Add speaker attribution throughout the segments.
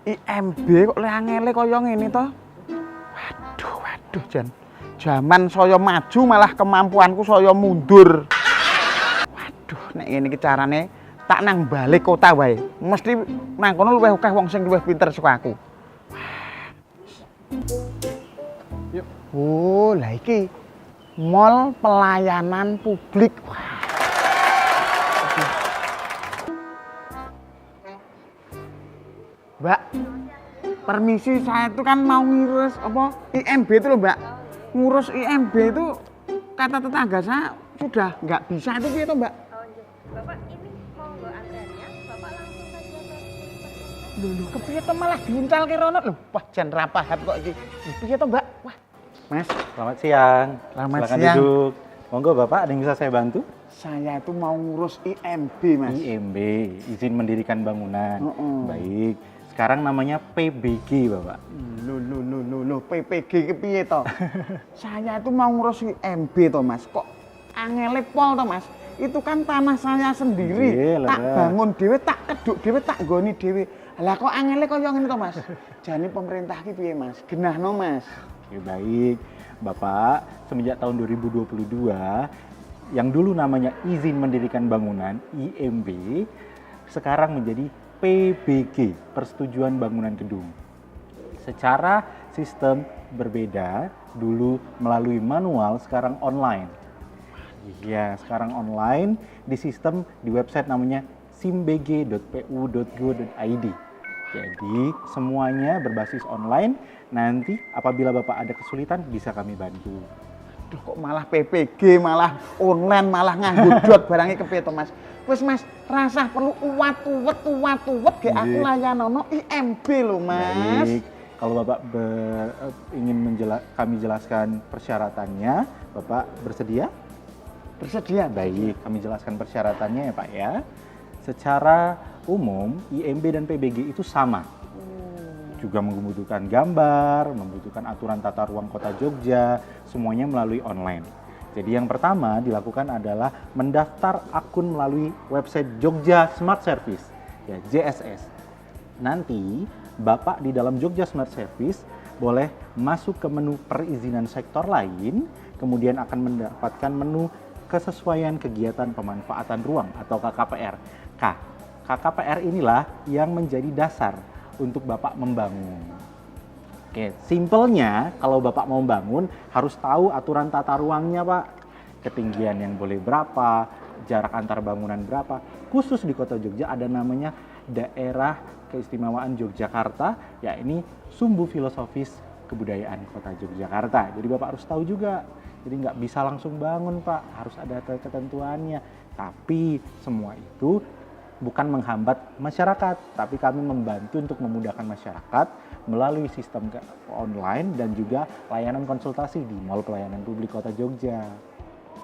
Speaker 1: IMB kok le angele kaya ngene to. Waduh Jan. Zaman saya maju malah kemampuanku saya mundur. Waduh nek ngene iki carane tak nang balik kota wae. Mesti nang kono luwih akeh wong sing luwih pinter saka aku. Yuk. Oh, lah iki mall pelayanan publik. Mbak, permisi, saya itu kan mau ngurus apa IMB itu loh Mbak. Ngurus IMB itu kata tetangga saya sudah nggak bisa itu gitu Mbak.
Speaker 2: Oh iya. Bapak ini mau nggak antreannya? Bapak langsung saja ke
Speaker 1: Lho, kepiye to malah diuncal ke rono lho. Wah, jan ra paham kok iki. Kepiye to Mbak? Wah. Mas,
Speaker 3: Selamat siang.
Speaker 1: Selamat
Speaker 3: Silakan
Speaker 1: siang.
Speaker 3: duduk. Monggo Bapak, ada yang bisa saya bantu?
Speaker 1: saya itu mau ngurus IMB Mas.
Speaker 3: IMB, izin mendirikan bangunan.
Speaker 1: Heeh.
Speaker 3: Baik. Sekarang namanya PBG, Bapak.
Speaker 1: Loh, PPG kepiye to? Saya itu mau ngurus IMB to Mas. Kok angele pol to Mas? Itu kan tanah saya sendiri.
Speaker 3: Iya,
Speaker 1: Tak
Speaker 3: lah.
Speaker 1: bangun dhewe, tak keduk dhewe, tak nggoni dhewe. Lah kok angele kaya ngene to Mas? Jane pemerintah ki piye Mas? Genahno Mas.
Speaker 3: Oke, baik. Bapak, semenjak tahun 2022, yang dulu namanya izin mendirikan bangunan, IMB, sekarang menjadi PBG, persetujuan bangunan gedung. Secara sistem berbeda, dulu melalui manual, sekarang online. Ya, sekarang online di sistem di website namanya simbg.pu.go.id. Jadi semuanya berbasis online. Nanti apabila Bapak ada kesulitan bisa kami bantu.
Speaker 1: Duh kok malah PPG, malah online, malah nganggo dot barangnya kepiye to Mas? Wis Mas, rasah perlu uwat-uwet ge aku
Speaker 3: Nggih.
Speaker 1: layanono IMB lho Mas.
Speaker 3: Baik, kalau Bapak ingin kami jelaskan persyaratannya, Bapak bersedia?
Speaker 1: Bersedia?
Speaker 3: Baik, kami jelaskan persyaratannya ya Pak ya. Secara umum, IMB dan PBG itu sama. Juga membutuhkan gambar, membutuhkan aturan tata ruang kota Jogja, semuanya melalui online. Jadi yang pertama dilakukan adalah mendaftar akun melalui website Jogja Smart Service, ya JSS. Nanti Bapak di dalam Jogja Smart Service boleh masuk ke menu perizinan sektor lain, kemudian akan mendapatkan menu kesesuaian kegiatan pemanfaatan ruang atau KKPR. KKPR inilah yang menjadi dasar untuk Bapak membangun. Oke, simpelnya kalau Bapak mau bangun harus tahu aturan tata ruangnya Pak. Ketinggian yang boleh berapa, jarak antar bangunan berapa. Khusus di Kota Jogja ada namanya Daerah Keistimewaan Yogyakarta, ya ini sumbu filosofis kebudayaan Kota Yogyakarta. Jadi Bapak harus tahu juga. Jadi nggak bisa langsung bangun Pak, harus ada ketentuannya. Tapi semua itu bukan menghambat masyarakat, tapi kami membantu untuk memudahkan masyarakat melalui sistem online dan juga layanan konsultasi di Mall Pelayanan Publik Kota Jogja.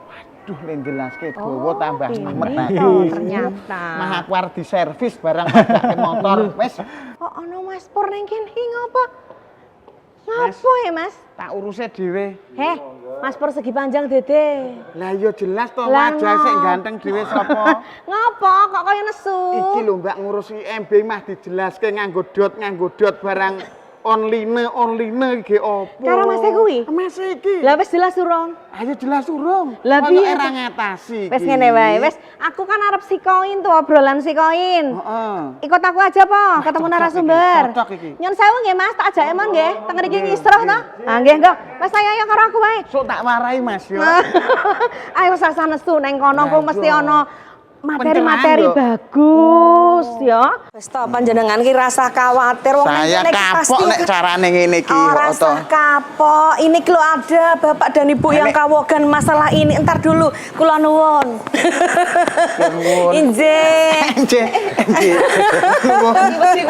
Speaker 1: Waduh, len jelaske dawa tambah amet
Speaker 2: ternyata.
Speaker 1: Mah aku arep diservis barang pakai motor. Wes,
Speaker 2: Oh, ono Mas Pur ning kene iki ngopo? Ngopo ya Mas?
Speaker 1: tak uruse dhewe.
Speaker 2: Heh, Mas Pur segi panjang dede.
Speaker 1: Lah iya jelas to
Speaker 2: Lah,
Speaker 1: wajah sik
Speaker 2: ngop-
Speaker 1: ganteng dhewe sapa?
Speaker 2: Ngopo kok kaya nesu?
Speaker 1: Iki lho Mbak ngurus IMB mah dijelaske nganggo dot barang online iki opo?
Speaker 2: Karo Mas kuwi?
Speaker 1: Mas iki.
Speaker 2: Lah wis jelas urung.
Speaker 1: Ayo jelas urung.
Speaker 2: Lah,
Speaker 1: Kok
Speaker 2: piye
Speaker 1: era
Speaker 2: to?
Speaker 1: ngatasi iki.
Speaker 2: Wis ngene wae, wis aku kan arep sikoin tuh obrolan sikoin.
Speaker 1: Heeh.
Speaker 2: Ikut aku aja po, ketemu
Speaker 1: cocok
Speaker 2: narasumber.
Speaker 1: iki, cocok iki.
Speaker 2: Nyun sewu nggih Mas, tak ajak emon nggih, teng mriki ngisroh to. Ah nggih, Nggo. Mas ayo karo aku wae.
Speaker 1: Sok tak warai Mas yo.
Speaker 2: Ayo sasa nesu neng kono ku
Speaker 1: Lah,
Speaker 2: mesti
Speaker 1: iya.
Speaker 2: ono materi-materi
Speaker 1: Pencerahan,
Speaker 2: bagus ya. Wis to panjenengan ki rasa khawatir wong
Speaker 1: Saya
Speaker 2: nek kene
Speaker 1: kapok nek carane ngene iki
Speaker 2: Ora
Speaker 1: kok to.
Speaker 2: usah kapok. Ini kalau ada Bapak dan Ibu yang
Speaker 1: Nek-
Speaker 2: kawogan masalah ini. Entar dulu, kula nuwun.
Speaker 1: Nuwun.
Speaker 2: Injih.
Speaker 1: Nggih, nggih. Nggih,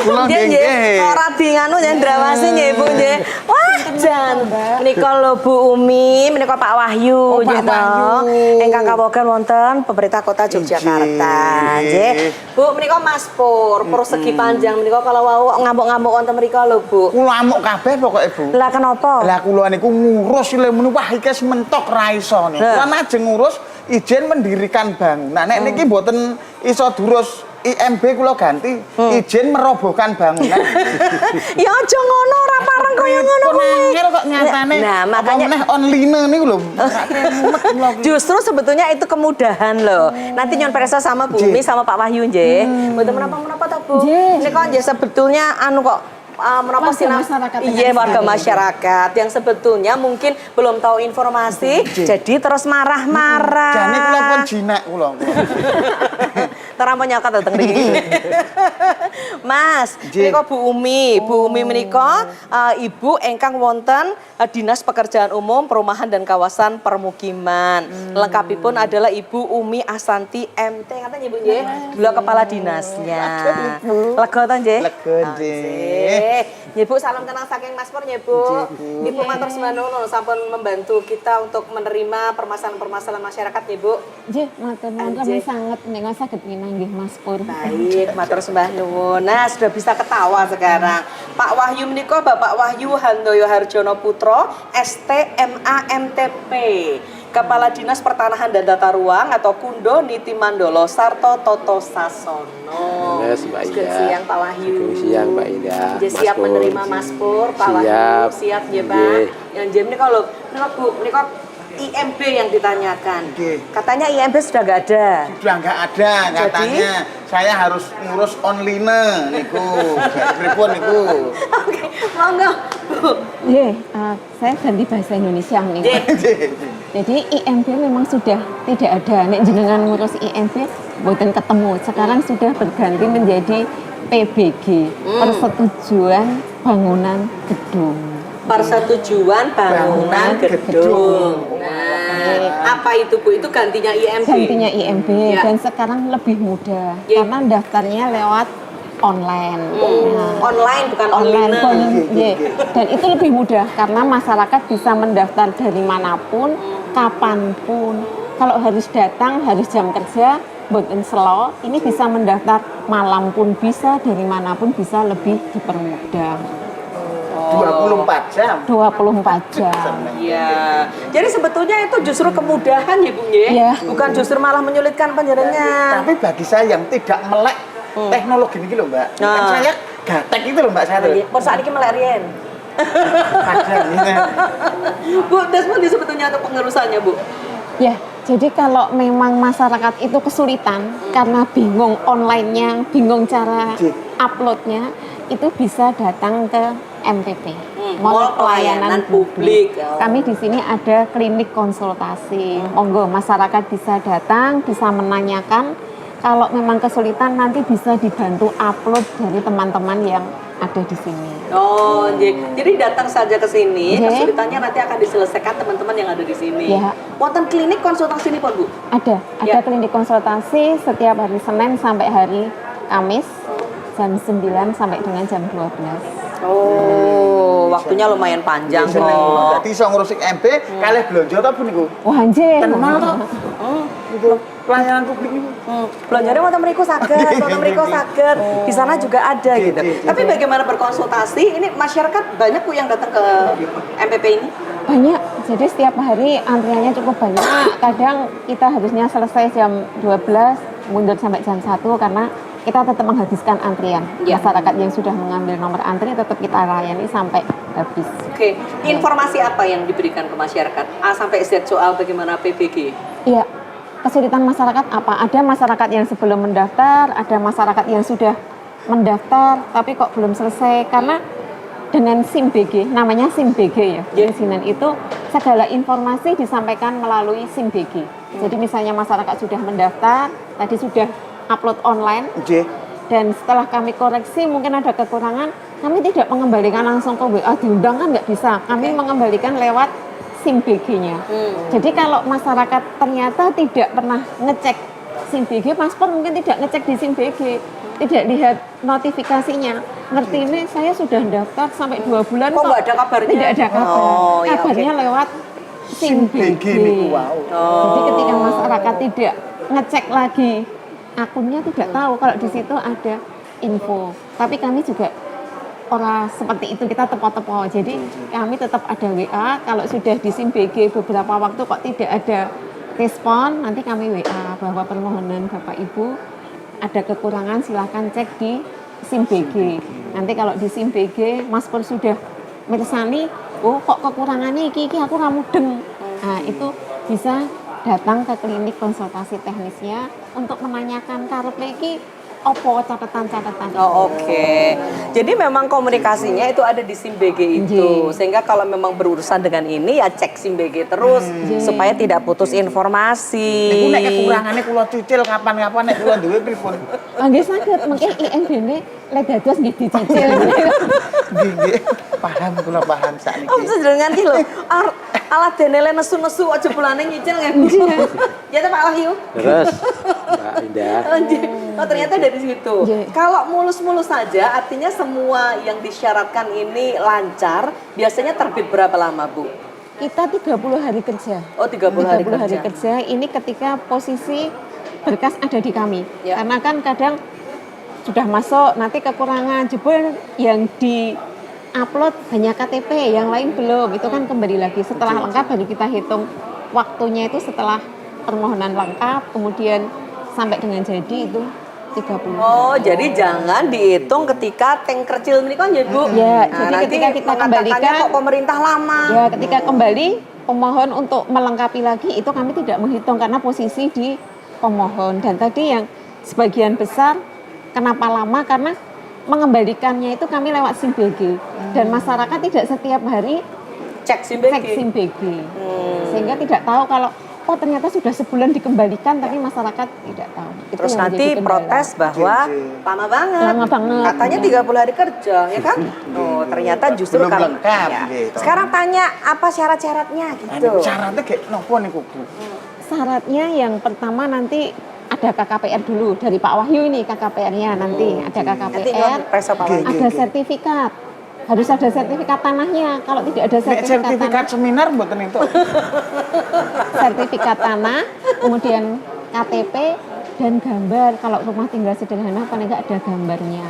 Speaker 1: kula
Speaker 2: Nggih,
Speaker 1: nggih.
Speaker 2: nggih. Ora dianganu nyendrawasi nggih Bu nggih. Wah, jan. Menika lho Bu Umi, menika Pak Wahyu
Speaker 1: Oh, Pak
Speaker 2: nggih to.
Speaker 1: Wahyu.
Speaker 2: Ingkang kawogan wonten pemerintah Kota Yogyakarta.
Speaker 1: Nggih.
Speaker 2: Nggih. Bu, menika Mas Pur, persegi panjang menika kalau wau ngamuk-ngamuk wonten mriku lho Bu.
Speaker 1: Kula amuk kabeh pokoke Bu.
Speaker 2: Lah kenapa?
Speaker 1: Lah kula niku ngurus le menu wah iki mentok ra iso nih.
Speaker 2: Lah.
Speaker 1: Kula ajeng ngurus izin mendirikan bangunan. Nek niki mboten iso durus IMB kula ganti izin merobohkan bangunan.
Speaker 2: Ya aja ngono, ora pareng kaya ngono
Speaker 1: Kok
Speaker 2: kuwi.
Speaker 1: angel kok nyatane.
Speaker 2: Nah, makanya
Speaker 1: apa meneh online niku lho. Mumet kula kuwi.
Speaker 2: justru sebetulnya itu kemudahan loh. Nanti nyon periksa sama Bu Umi sama Pak Wahyu nggih. Mboten menapa-menapa ta, Bu.
Speaker 4: Nggih.
Speaker 2: Ini kok nggih sebetulnya anu kok menapa
Speaker 4: Warga masyarakat
Speaker 2: iya
Speaker 4: dengan
Speaker 2: warga
Speaker 4: sendiri.
Speaker 2: masyarakat yang sebetulnya mungkin belum tahu informasi jadi terus marah-marah.
Speaker 1: Jane kula pun jinak kula.
Speaker 2: Terampun nyokat dateng mriki. Mas,
Speaker 1: Nggih.
Speaker 2: menika Bu Umi. Bu Umi menika ibu ingkang wonten Dinas Pekerjaan Umum Perumahan dan Kawasan Permukiman. Lengkapipun adalah Ibu Umi Asanti MT katanya Ibu nggih. Beliau kepala dinasnya. Lega ta nggih?
Speaker 1: Lega, nggih.
Speaker 2: Nggih Bu, salam kenal saking Mas Pur nggih Bu. Ibu matur sembah nuwun sampun membantu kita untuk menerima permasalahan-permasalahan masyarakat nggih Bu.
Speaker 4: Nggih, matur nuwun
Speaker 2: Nggih.
Speaker 4: kami sangat nika saged nggih Mas Pur.
Speaker 2: Baik, matur sembah nuwun. Nah, sudah bisa ketawa sekarang. Pak Wahyu menika Bapak Wahyu Handoyo Harjono Putro, STMA MTP. Kepala Dinas Pertanahan dan Tata Ruang atau Kundo Niti Mandolo Sarto Toto Sasono.
Speaker 5: Yes, Mbak Ida.
Speaker 2: Selamat siang Pak Wahyu.
Speaker 5: Selamat siang, Mbak Ida.
Speaker 2: Nggih, siap
Speaker 5: Mas Pur.
Speaker 2: menerima Mas Pur, Pak
Speaker 5: Siap.
Speaker 2: Wahyu siap nggih Pak.
Speaker 5: Nggih.
Speaker 2: Yang jem menika lho, menika Bu, menika IMB yang ditanyakan.
Speaker 1: Nggih.
Speaker 2: Katanya IMB sudah nggak ada.
Speaker 1: Sudah nggak ada katanya. Saya harus ngurus online niku. Pripun niku?
Speaker 2: Oke, monggo Bu.
Speaker 4: Nggih, saya ganti bahasa Indonesia nih.
Speaker 2: Nggih.
Speaker 4: Jadi IMB memang sudah tidak ada. Nek jenengan ngurus IMB mboten ketemu. Sekarang sudah berganti menjadi PBG, Persetujuan Bangunan Gedung.
Speaker 2: Persetujuan Bangunan Gedung. Nah, apa itu Bu? Itu gantinya IMB.
Speaker 4: Gantinya IMB
Speaker 2: Ya.
Speaker 4: dan sekarang lebih mudah
Speaker 2: Ya.
Speaker 4: karena daftarnya lewat online. Nah,
Speaker 2: Online bukan
Speaker 4: online
Speaker 2: online.
Speaker 4: iya. Dan itu lebih mudah karena masyarakat bisa mendaftar dari manapun, kapanpun. Kalau harus datang, harus jam kerja, boten selo, ini bisa mendaftar malam pun bisa, dari manapun bisa, lebih dipermudah.
Speaker 1: 24 jam.
Speaker 4: 24 jam.
Speaker 2: Iya. Jadi sebetulnya itu justru kemudahan ya Bu nggih.
Speaker 4: Iya.
Speaker 2: Bukan justru malah menyulitkan panjenengan.
Speaker 1: Tapi bagi saya yang tidak melek teknologi ini loh Mbak. Kan
Speaker 2: Nah.
Speaker 1: saya gatek itu loh Mbak saya.
Speaker 2: Nggih, pun saiki melek riyen.
Speaker 1: Kadang gitu.
Speaker 2: Bu, desmond sebetulnya untuk pengurusannya Bu.
Speaker 4: Ya, jadi kalau memang masyarakat itu kesulitan karena bingung online-nya, bingung cara uploadnya, itu bisa datang ke MPP,
Speaker 2: Mall Pelayanan Publik.
Speaker 4: Kami di sini ada klinik konsultasi. Monggo masyarakat bisa datang, bisa menanyakan. Kalau memang kesulitan nanti bisa dibantu upload dari teman-teman yang ada di sini.
Speaker 2: Oh, jadi datang saja ke sini,
Speaker 4: Nggih.
Speaker 2: kesulitannya nanti akan diselesaikan teman-teman yang ada di sini.
Speaker 4: Ya.
Speaker 2: Wonten klinik konsultasi ini Pon Bu?
Speaker 4: Ada
Speaker 2: Ya.
Speaker 4: klinik konsultasi setiap hari Senin sampai hari Kamis jam 9 sampai dengan jam 12.
Speaker 2: Oh, waktunya lumayan panjang
Speaker 1: Seneng kula.
Speaker 2: kok.
Speaker 1: Dadi iso ngurus MB kalih blonjo ta Bu niku?
Speaker 4: Wah, anjir.
Speaker 1: Kenal to? Itu pelayanan publik niku.
Speaker 2: Belanjanya wonten mriku saged, wonten mriku saged. Di sana juga ada gitu. Tapi bagaimana berkonsultasi? Ini masyarakat banyak Bu yang datang ke MPP ini?
Speaker 4: Banyak, jadi setiap hari antriannya cukup banyak. Kadang kita harusnya selesai jam 12, mundur sampai jam 1 karena kita tetap menghabiskan antrian.
Speaker 2: Ya.
Speaker 4: Masyarakat yang sudah mengambil nomor antri tetap kita layani sampai habis.
Speaker 2: Oke, informasi apa yang diberikan ke masyarakat? A sampai Z soal bagaimana PBG?
Speaker 4: Iya, kesulitan masyarakat apa? Ada masyarakat yang sebelum mendaftar, ada masyarakat yang sudah mendaftar tapi kok belum selesai karena dengan SIM BG, namanya SIM BG ya. Perizinan itu segala informasi disampaikan melalui SIM BG. Jadi misalnya masyarakat sudah mendaftar, tadi sudah upload online,
Speaker 1: Nggih.
Speaker 4: dan setelah kami koreksi mungkin ada kekurangan, kami tidak mengembalikan langsung ke WA, diundang kan nggak bisa. Kami mengembalikan lewat SIM BG-nya. Jadi kalau masyarakat ternyata tidak pernah ngecek SIM BG, paspor mungkin tidak ngecek di SIM BG, tidak lihat notifikasinya. Ngerti ini saya sudah daftar sampai 2 bulan
Speaker 2: Kok nggak ada kabarnya?
Speaker 4: Tidak ada kabar.
Speaker 2: Oh, ya,
Speaker 4: Kabarnya lewat SIM BG.
Speaker 1: niku wow.
Speaker 4: Jadi ketika masyarakat tidak ngecek lagi akunnya, tidak tahu kalau di situ ada info. Tapi kami juga orang seperti itu, kita tepo-tepo. Jadi kami tetap ada WA. Kalau sudah di SIM BG beberapa waktu kok tidak ada respon, nanti kami WA bahwa permohonan Bapak Ibu ada kekurangan silahkan cek di SIM BG. Nanti kalau di SIM BG Mas Pur sudah mirsani, oh kok kekurangannya iki aku ra mudeng. Nah, itu bisa datang ke klinik konsultasi teknisnya untuk menanyakan karepe iki opo catatan-catatan.
Speaker 2: Oh, oke. Jadi memang komunikasinya itu ada di SIM BG itu. Sehingga kalau memang berurusan dengan ini ya cek SIM BG terus supaya tidak putus informasi.
Speaker 1: Niku nek kekurangannya kula cicil kapan-kapan nek kula duwe pripun.
Speaker 4: Nggih saged, mungkin IMB-ne le dados nggih dicicil.
Speaker 1: Nggih, paham kula paham sakniki.
Speaker 2: Oh, sejenengan iki lho. Alat denele nesu-nesu aja bulane nyicil kan. Ya ta Pak Wahyu?
Speaker 5: Terus Mbak Indah.
Speaker 2: Oh, ternyata dari situ. Kalau mulus-mulus saja artinya semua yang disyaratkan ini lancar, biasanya terbit berapa lama, Bu?
Speaker 4: Kita 30 hari kerja.
Speaker 2: Oh, 30 hari
Speaker 4: 30 hari
Speaker 2: kerja.
Speaker 4: kerja ini ketika posisi berkas ada di kami.
Speaker 2: Ya.
Speaker 4: Karena kan kadang sudah masuk, nanti kekurangan jebol yang di upload hanya KTP, yang lain belum. Itu kan kembali lagi setelah lengkap baru kita hitung waktunya itu setelah permohonan lengkap, kemudian sampai dengan jadi itu 30.
Speaker 2: Oh, jadi jangan dihitung ketika tank kecil ini kan ya, Bu?
Speaker 4: Ya,
Speaker 2: Nah,
Speaker 4: jadi
Speaker 2: nanti
Speaker 4: ketika kita
Speaker 2: mengatakannya
Speaker 4: kembalikan,
Speaker 2: kok pemerintah lama.
Speaker 4: ya ketika kembali pemohon untuk melengkapi lagi itu kami tidak menghitung karena posisi di pemohon. Dan tadi yang sebagian besar kenapa lama karena mengembalikannya itu kami lewat SIM BG dan masyarakat tidak setiap hari
Speaker 2: Cek SIM BG.
Speaker 4: cek SIM BG sehingga tidak tahu kalau oh ternyata sudah sebulan dikembalikan tapi masyarakat tidak tahu. Itu
Speaker 2: Terus
Speaker 4: yang
Speaker 2: nanti
Speaker 4: menjadi kendala.
Speaker 2: protes bahwa lama banget.
Speaker 4: Lama banget.
Speaker 2: Katanya 30 hari kerja, ya kan? Oh, ternyata justru
Speaker 1: Belum lengkap,
Speaker 2: ya.
Speaker 1: gitu.
Speaker 2: Sekarang tanya apa syarat-syaratnya gitu.
Speaker 1: Syaratnya kayak nopo niku, Bu?
Speaker 4: Syaratnya yang pertama nanti ada KKPR dulu dari Pak Wahyu ini KKPR-nya nanti ada
Speaker 2: Nanti
Speaker 4: KKPR,
Speaker 2: Preso Pak Wahyu.
Speaker 4: ada sertifikat. Harus ada sertifikat tanahnya. Kalau tidak ada
Speaker 1: Nek
Speaker 4: sertifikat
Speaker 1: sertifikat
Speaker 4: tanah,
Speaker 1: seminar mboten itu.
Speaker 4: sertifikat tanah, kemudian KTP dan gambar. Kalau rumah tinggal sederhana paling nggak ada gambarnya.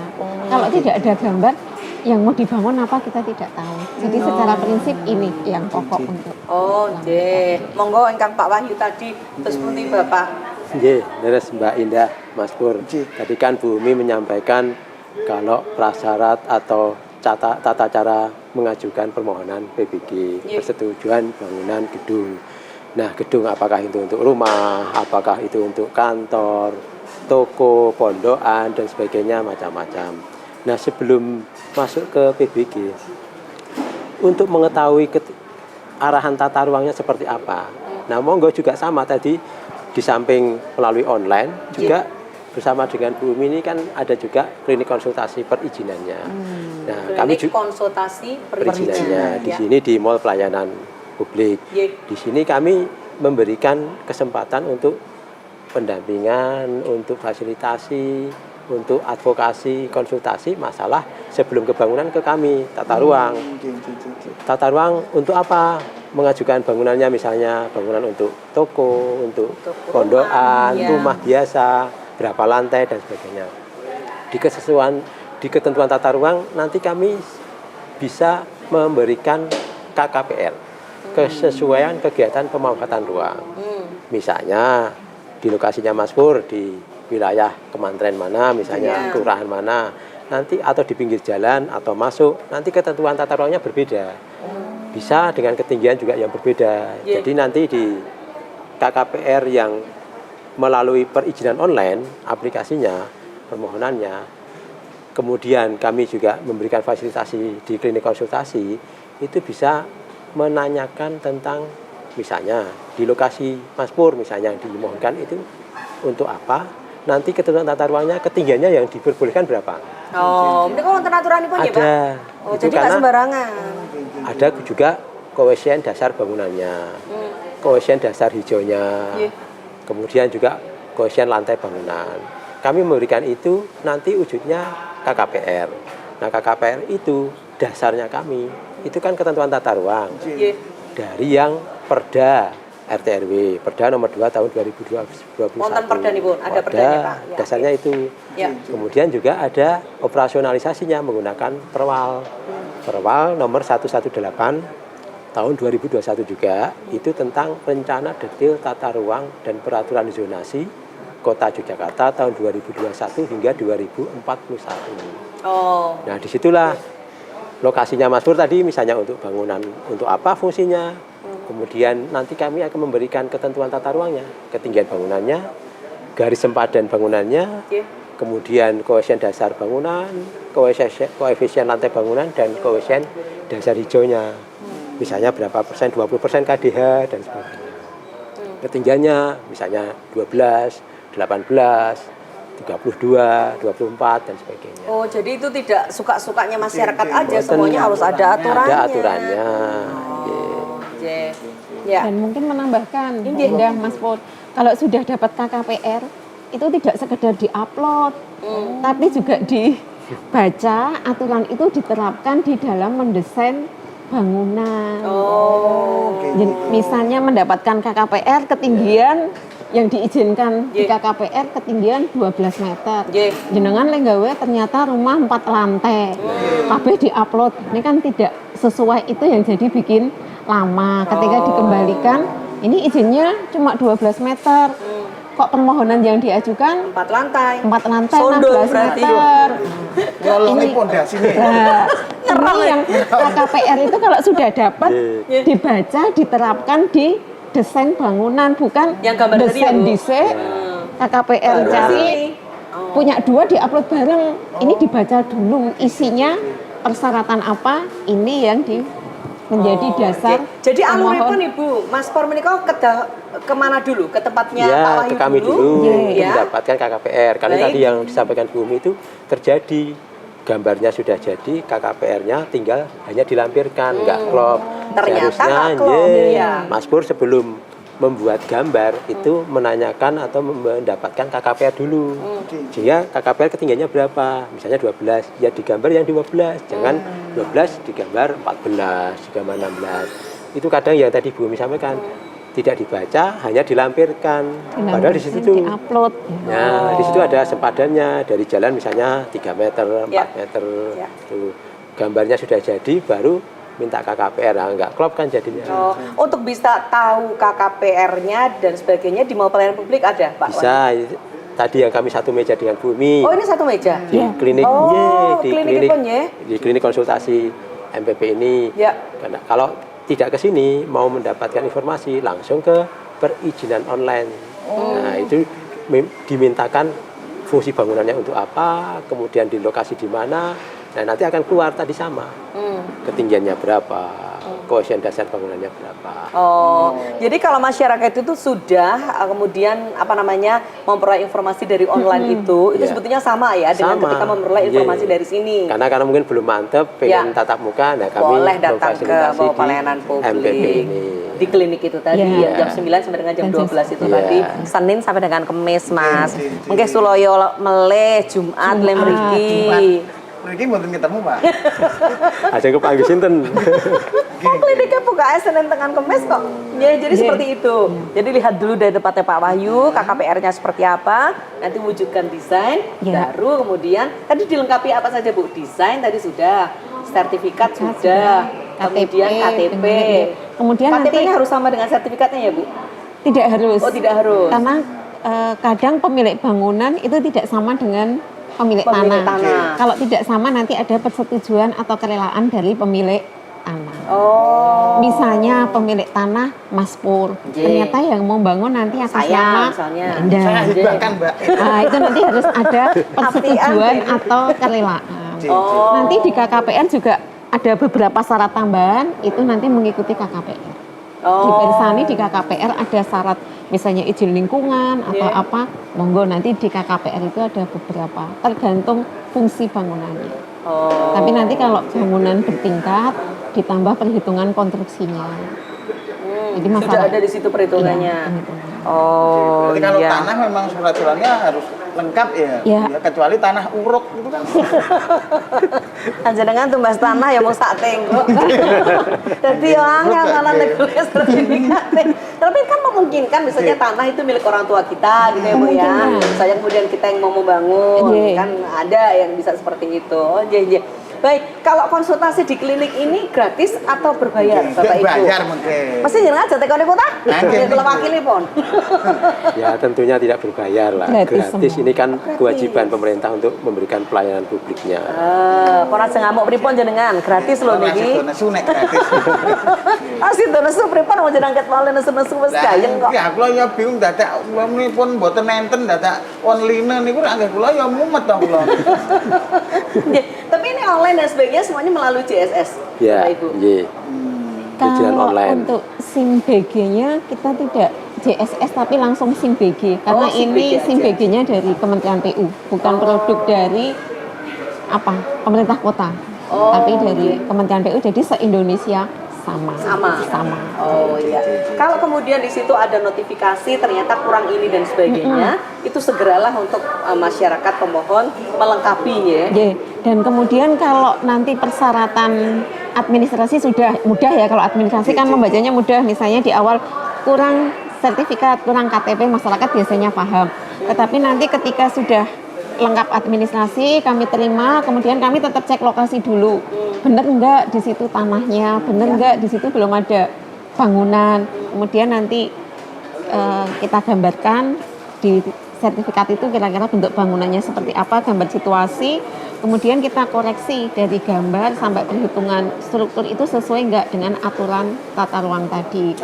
Speaker 4: Kalau tidak ada gambar, yang mau dibangun apa kita tidak tahu. Jadi secara prinsip ini yang pokok untuk.
Speaker 2: Oh, nggih. Monggo ingkang Pak Wahyu tadi terus pundi Bapak.
Speaker 5: Nggih, leres Mbak Indah, Mas Pur. Tadi kan Bu Umi menyampaikan kalau prasyarat atau tata cara mengajukan permohonan PBG, persetujuan bangunan gedung. Nah, gedung apakah itu untuk rumah, apakah itu untuk kantor, toko, pondokan, dan sebagainya macam-macam. Nah, sebelum masuk ke PBG, untuk mengetahui arahan tata ruangnya seperti apa. Nah, monggo juga sama tadi, di samping melalui online, juga bersama dengan Bu Umi ini kan ada juga klinik konsultasi perizinannya. Nah, kami
Speaker 2: Klinik
Speaker 5: juga
Speaker 2: konsultasi
Speaker 5: perizinannya di
Speaker 2: ya.
Speaker 5: sini di Mall Pelayanan Publik. Di sini kami memberikan kesempatan untuk pendampingan, untuk fasilitasi, untuk advokasi, konsultasi masalah sebelum kebangunan ke kami, tata ruang. Tata ruang untuk apa? Mengajukan bangunannya misalnya bangunan untuk toko, untuk pondokan, rumah biasa, berapa lantai dan sebagainya. Di ketentuan tata ruang nanti kami bisa memberikan KKPR, kesesuaian kegiatan pemanfaatan ruang. Misalnya di lokasinya Mas Pur di wilayah kementerian mana, misalnya kelurahan mana, nanti atau di pinggir jalan atau masuk, nanti ketentuan tata ruangnya berbeda. Bisa dengan ketinggian juga yang berbeda. Jadi nanti di KKPR yang melalui perizinan online, aplikasinya, permohonannya, kemudian kami juga memberikan fasilitasi di klinik konsultasi, itu bisa menanyakan tentang misalnya di lokasi Mas Pur misalnya yang dimohonkan itu untuk apa, nanti ketentuan tata ruangnya ketinggiannya yang diperbolehkan berapa.
Speaker 2: Oh, ini kok wonten aturanipun ya, Pak?
Speaker 5: Ada.
Speaker 2: Oh,
Speaker 5: Itu
Speaker 2: jadi nggak
Speaker 5: karena
Speaker 2: sembarangan.
Speaker 5: ada juga koefisien dasar bangunannya, koefisien dasar hijaunya, kemudian juga koefisien lantai bangunan. Kami memberikan itu nanti wujudnya KKPR. Nah, KKPR itu dasarnya kami, itu kan ketentuan tata ruang. Dari yang Perda RT/RW, Perda nomor 2 tahun 2021.
Speaker 2: Wonten perda nih, Bu. Ada perdanya, Pak. Ya.
Speaker 5: Dasarnya itu.
Speaker 2: Ya.
Speaker 5: Kemudian juga ada operasionalisasinya menggunakan Perwal. Perwal nomor 118 tahun 2021 juga, itu tentang rencana detail tata ruang dan peraturan zonasi, Kota Yogyakarta tahun 2021 hingga 2041.
Speaker 2: Oh.
Speaker 5: Nah, disitulah lokasinya Mas Pur tadi, misalnya untuk bangunan, untuk apa fungsinya. Kemudian nanti kami akan memberikan ketentuan tata ruangnya, ketinggian bangunannya, garis sempadan bangunannya, kemudian koefisien dasar bangunan, koefisien lantai bangunan, dan koefisien dasar hijaunya. Misalnya berapa persen, 20% KDH, dan sebagainya. Ketinggiannya misalnya 12, 18, 32, 24, dan sebagainya.
Speaker 2: Oh, jadi itu tidak suka-sukanya masyarakat aja, semuanya harus ada aturannya.
Speaker 5: Ada aturannya.
Speaker 2: Ya.
Speaker 4: Dan mungkin menambahkan, Indah Mas Pur, kalau sudah dapat KKPR, itu tidak sekedar diupload, tapi juga dibaca, aturan itu diterapkan di dalam mendesain bangunan. Jadi, misalnya mendapatkan KKPR ketinggian yang diizinkan di KKPR ketinggian 12 meter. Jenengan lenggawe ternyata rumah 4 lantai. Kabeh diupload. Ini kan tidak sesuai, itu yang jadi bikin lama. Ketika dikembalikan, ini izinnya cuma 12 meter. Kok permohonan yang diajukan
Speaker 2: 4 lantai.
Speaker 4: 4 lantai,
Speaker 2: Sondol
Speaker 4: 16
Speaker 2: berarti.
Speaker 4: meter.
Speaker 1: Ngolongi pondasinya.
Speaker 4: Nah, ini yang KKPR itu kalau sudah dapat dibaca, diterapkan di desain bangunan, bukan
Speaker 2: Yang gambar tadi ya, Bu?
Speaker 4: desain KKPR cari punya 2 diupload bareng. Ini dibaca dulu isinya, persyaratan apa, ini yang menjadi dasar.
Speaker 2: Jadi aluripun
Speaker 4: pemohon.
Speaker 2: Ibu, Mas Pur menika kemana dulu? Ke tempatnya Pak
Speaker 5: Ya,
Speaker 2: Wahyu
Speaker 5: ke kami dulu untuk
Speaker 2: Ya.
Speaker 5: mendapatkan KKPR. Karena
Speaker 2: Baik.
Speaker 5: tadi yang disampaikan Bu Umi itu terjadi. Gambarnya sudah jadi, KKPR-nya tinggal hanya dilampirkan, nggak klop.
Speaker 2: Ternyata
Speaker 5: Seharusnya,
Speaker 2: nggak klop, ya.
Speaker 5: Mas Pur sebelum membuat gambar itu menanyakan atau mendapatkan KKPR dulu. Sehingga KKPR ketinggiannya berapa? Misalnya 12, ya digambar yang 12. Jangan 12 digambar 14, digambar 16. Itu kadang yang tadi Bu Umi sampaikan, tidak dibaca, hanya dilampirkan. Padahal di situ tuh,
Speaker 4: diupload.
Speaker 5: nah, di situ ada sempadannya dari jalan misalnya 3 meter, 4 meter. Tuh, gambarnya sudah jadi, baru minta KKPR, nggak klop kan jadinya.
Speaker 2: Untuk bisa tahu KKPR-nya dan sebagainya di mau pelayanan publik ada, Pak Wahyu?
Speaker 5: Bisa. Tadi yang kami satu meja dengan Bu Umi.
Speaker 2: Oh, ini satu meja?
Speaker 5: Di klinik, di klinik,
Speaker 2: pun ya?
Speaker 5: di klinik konsultasi MPP ini.
Speaker 2: Ya.
Speaker 5: Karena kalau tidak ke sini mau mendapatkan informasi langsung ke perizinan online. Nah, itu dimintakan fungsi bangunannya untuk apa, kemudian di lokasi di mana. Nah, nanti akan keluar tadi sama. Ketinggiannya berapa, koefisien dasar bangunannya berapa.
Speaker 2: Oh, jadi kalau masyarakat itu sudah kemudian memperoleh informasi dari online itu sebetulnya sama ya dengan ketika memperoleh informasi dari sini.
Speaker 5: Karena mungkin belum mantep, pengen tatap muka, nah kami
Speaker 2: boleh datang ke
Speaker 5: memfasilitasi
Speaker 2: bawah
Speaker 5: di
Speaker 2: pelayanan publik
Speaker 5: MPP ini.
Speaker 2: di klinik itu tadi jam 9 sampai dengan jam 12 itu tadi, Senin sampai dengan Kamis, Mas. Mungkin Suloyo meleh Jumat le mriki.
Speaker 1: Mriki mboten ketemu, Pak.
Speaker 5: Aja kepanggil sinten.
Speaker 2: Kliniknya buka Senin dengan Kamis kok. Ya, jadi seperti itu. Jadi lihat dulu dari tempatnya Pak Wahyu, KKPR-nya seperti apa, nanti wujudkan desain, baru kemudian tadi dilengkapi apa saja Bu? Desain tadi sudah, sertifikat sudah, kemudian KTP.
Speaker 4: Kemudian
Speaker 2: KTP-nya
Speaker 4: nanti
Speaker 2: harus sama dengan sertifikatnya ya Bu?
Speaker 4: tidak harus.
Speaker 2: Oh, tidak harus.
Speaker 4: Karena kadang pemilik bangunan itu tidak sama dengan pemilik tanah. Kalau tidak sama nanti ada persetujuan atau kerelaan dari pemilik tanah. Misalnya pemilik tanah Mas Pur, ternyata yang mau bangun nanti atas nama Anda.
Speaker 1: Saya hibahkan, Mbak.
Speaker 4: Nah, itu nanti harus ada persetujuan atau kerelaan. Nanti di KKPR juga ada beberapa syarat tambahan, itu nanti mengikuti KKPR. Di Persani di KKPR ada syarat misalnya izin lingkungan atau apa, monggo nanti di KKPR itu ada beberapa, tergantung fungsi bangunannya. Tapi nanti kalau bangunan bertingkat ditambah perhitungan konstruksinya. Jadi
Speaker 2: sudah ada di situ perhitungannya.
Speaker 1: Berarti kalau tanah memang surat-suratnya harus lengkap ya, kecuali tanah uruk itu kan.
Speaker 2: Panjenengan tumbas tanah ya mau sak tenggo. Jadi angel malah nulis sertifikatnya. Tapi kan memungkinkan misalnya tanah itu milik orang tua kita gitu ya Bu ya. Misalnya kemudian kita yang mau membangun kan ada yang bisa seperti itu. Baik, kalau konsultasi di klinik ini gratis atau berbayar, Bapak Ibu?
Speaker 1: Bayar mungkin.
Speaker 2: Pasti jenengan aja tekone kota?
Speaker 1: Nggih.
Speaker 2: Kalau wakili pun.
Speaker 5: Ya tentunya tidak berbayar lah.
Speaker 4: Gratis
Speaker 5: Gratis
Speaker 4: semua.
Speaker 5: ini kan kewajiban pemerintah untuk memberikan pelayanan publiknya.
Speaker 2: Ora sing ngamuk pripun jenengan? Gratis lho niki.
Speaker 1: Nesu nek gratis.
Speaker 2: Asih to nesu pripun mau jenengan ket wale nesu-nesu wis gayeng kok.
Speaker 1: Ya kula ya bingung dadak kula pun mboten nenten dadak online niku ra nggih kula ya mumet to kula.
Speaker 2: Nggih, tapi ini online dan sebagainya semuanya melalui JSS,
Speaker 5: Ya,
Speaker 2: Bapak Ibu.
Speaker 5: iya. Perizinan
Speaker 4: Kalau
Speaker 5: online.
Speaker 4: untuk SIM BG-nya kita tidak JSS tapi langsung SIM BG karena
Speaker 2: Oh, SIM
Speaker 4: ini
Speaker 2: BG
Speaker 4: SIM
Speaker 2: aja.
Speaker 4: BG-nya dari Kementerian PU, bukan produk dari pemerintah kota.
Speaker 2: Oh,
Speaker 4: Tapi dari Kementerian PU jadi se-Indonesia sama.
Speaker 2: Sama. Oh iya. Kalau kemudian di situ ada notifikasi ternyata kurang ini dan sebagainya, itu segeralah untuk masyarakat pemohon melengkapinya.
Speaker 4: Ya, dan kemudian kalau nanti persyaratan administrasi sudah mudah ya, kalau administrasi kan membacanya mudah, misalnya di awal kurang sertifikat, kurang KTP, masyarakat biasanya paham. Tetapi nanti ketika sudah lengkap administrasi, kami terima, kemudian kami tetap cek lokasi dulu. Bener enggak di situ tanahnya, bener enggak di situ belum ada bangunan. Kemudian nanti kita gambarkan di sertifikat itu kira-kira bentuk bangunannya seperti apa, gambar situasi. Kemudian kita koreksi dari gambar sampai perhitungan struktur itu sesuai enggak dengan aturan tata ruang tadi.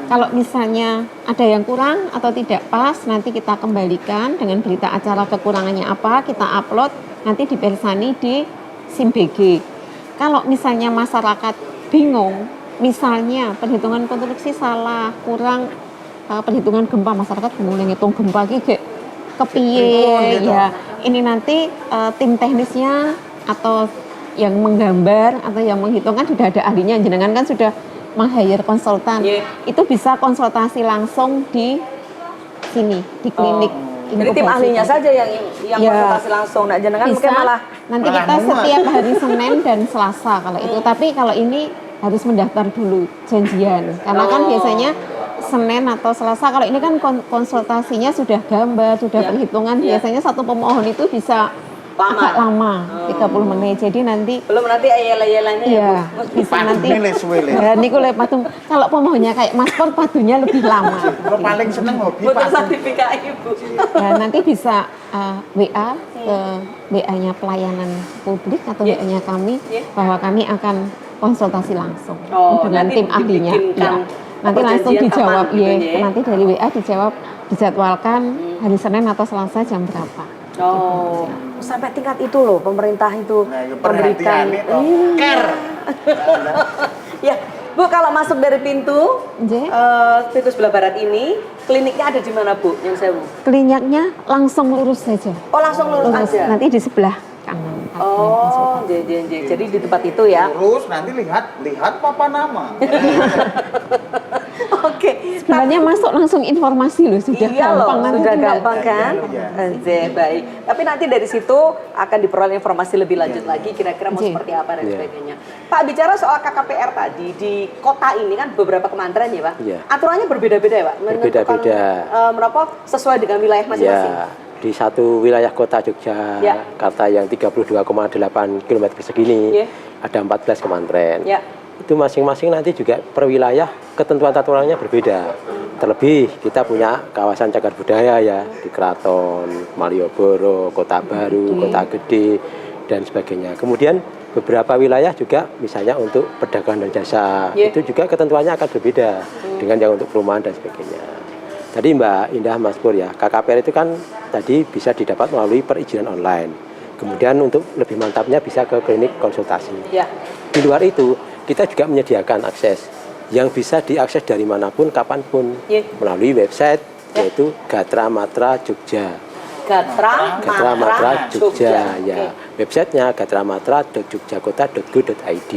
Speaker 4: Kalau misalnya ada yang kurang atau tidak pas, nanti kita kembalikan dengan berita acara kekurangannya apa, kita upload, nanti dipersani di SIM BG. Kalau misalnya masyarakat bingung, misalnya perhitungan konstruksi salah, kurang perhitungan gempa, masyarakat bingung ngitung gempa iki kayak kepiye ya. Ini nanti tim teknisnya atau yang menggambar atau yang menghitungkan sudah ada ahlinya, jenengan kan sudah meng-hire konsultan. Itu bisa konsultasi langsung di sini, di klinik.
Speaker 2: Jadi tim ahlinya saja yang konsultasi langsung. Nah, jenengan mungkin malah
Speaker 4: nanti kita setiap hari Senin dan Selasa kalau itu. Tapi kalau ini harus mendaftar dulu janjian. Karena kan biasanya Senin atau Selasa, kalau ini kan konsultasinya sudah gambar, sudah perhitungan, biasanya satu pemohon itu bisa agak lama, 30 menit. Jadi nanti
Speaker 2: belum nanti ayel-ayelannya
Speaker 4: ya bisa nanti. Ya niku lek patung kalau pemohonnya kayak Mas Pur padunya lebih lama.
Speaker 1: Kula paling seneng hobi
Speaker 2: butuh
Speaker 1: patung.
Speaker 2: sertifikat Ibu.
Speaker 4: Ya nanti bisa WA ke WA-nya pelayanan publik atau WA-nya kami bahwa kami akan konsultasi langsung dengan
Speaker 2: nanti
Speaker 4: tim ahlinya.
Speaker 2: dibikinkan
Speaker 4: Nanti langsung
Speaker 2: perjanjian
Speaker 4: dijawab
Speaker 2: kapan gitu
Speaker 4: ya. Nanti dari WA dijawab, dijadwalkan hari Senin atau Selasa jam berapa.
Speaker 2: Oh, sampai tingkat itu loh pemerintah itu
Speaker 1: Nah, itu
Speaker 2: memberikan.
Speaker 1: perhatian itu. Care.
Speaker 2: Ya, Bu, kalau masuk dari pintu
Speaker 4: Nggih.
Speaker 2: pintu sebelah barat ini, kliniknya ada di mana, Bu? Yang saya Bu.
Speaker 4: Kliniknya langsung lurus saja.
Speaker 2: Oh, langsung lurus aja.
Speaker 4: Nanti di sebelah kanan.
Speaker 2: Oh, jadi di tempat itu ya.
Speaker 1: Terus nanti lihat papa nama.
Speaker 2: Oke.
Speaker 4: Sebenarnya masuk langsung informasi loh, sudah
Speaker 2: Iya loh,
Speaker 4: gampang. Nanti
Speaker 2: sudah
Speaker 4: tinggal-
Speaker 2: gampang kan? Baik. Tapi nanti dari situ akan diperoleh informasi lebih lanjut lagi kira-kira mau
Speaker 4: Iya.
Speaker 2: seperti apa dan sebagainya. Pak, bicara soal KKPR tadi di kota ini kan beberapa kementerian ya, Pak?
Speaker 5: Iya.
Speaker 2: Aturannya berbeda-beda ya, Pak? Menentukan,
Speaker 5: Berbeda-beda.
Speaker 2: berapa sesuai dengan wilayah masing-masing.
Speaker 5: Ya, di satu wilayah kota Yogyakarta yang 32,8 km persegi ini ada 14 kementerian.
Speaker 2: Ya.
Speaker 5: Itu masing-masing nanti juga per wilayah ketentuan tata ruangnya berbeda. Terlebih kita punya kawasan cagar budaya ya di Keraton, Malioboro, Kota Baru, Kota Gede dan sebagainya. Kemudian beberapa wilayah juga misalnya untuk perdagangan dan jasa itu juga ketentuannya akan berbeda dengan yang untuk perumahan dan sebagainya. Tadi Mbak Indah, Mas Pur ya, KKPR itu kan tadi bisa didapat melalui perizinan online. Kemudian untuk lebih mantapnya bisa ke klinik konsultasi.
Speaker 2: Ya.
Speaker 5: Di luar itu kita juga menyediakan akses yang bisa diakses dari manapun, kapanpun melalui website yaitu Gatra Matra Jogja.
Speaker 2: Gatra
Speaker 5: Matra Jogja ya. Websitenya gratramatra.jogjakota.go.id.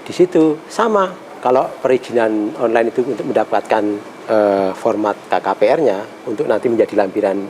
Speaker 5: Di situ sama kalau perizinan online itu untuk mendapatkan format KKPR-nya untuk nanti menjadi lampiran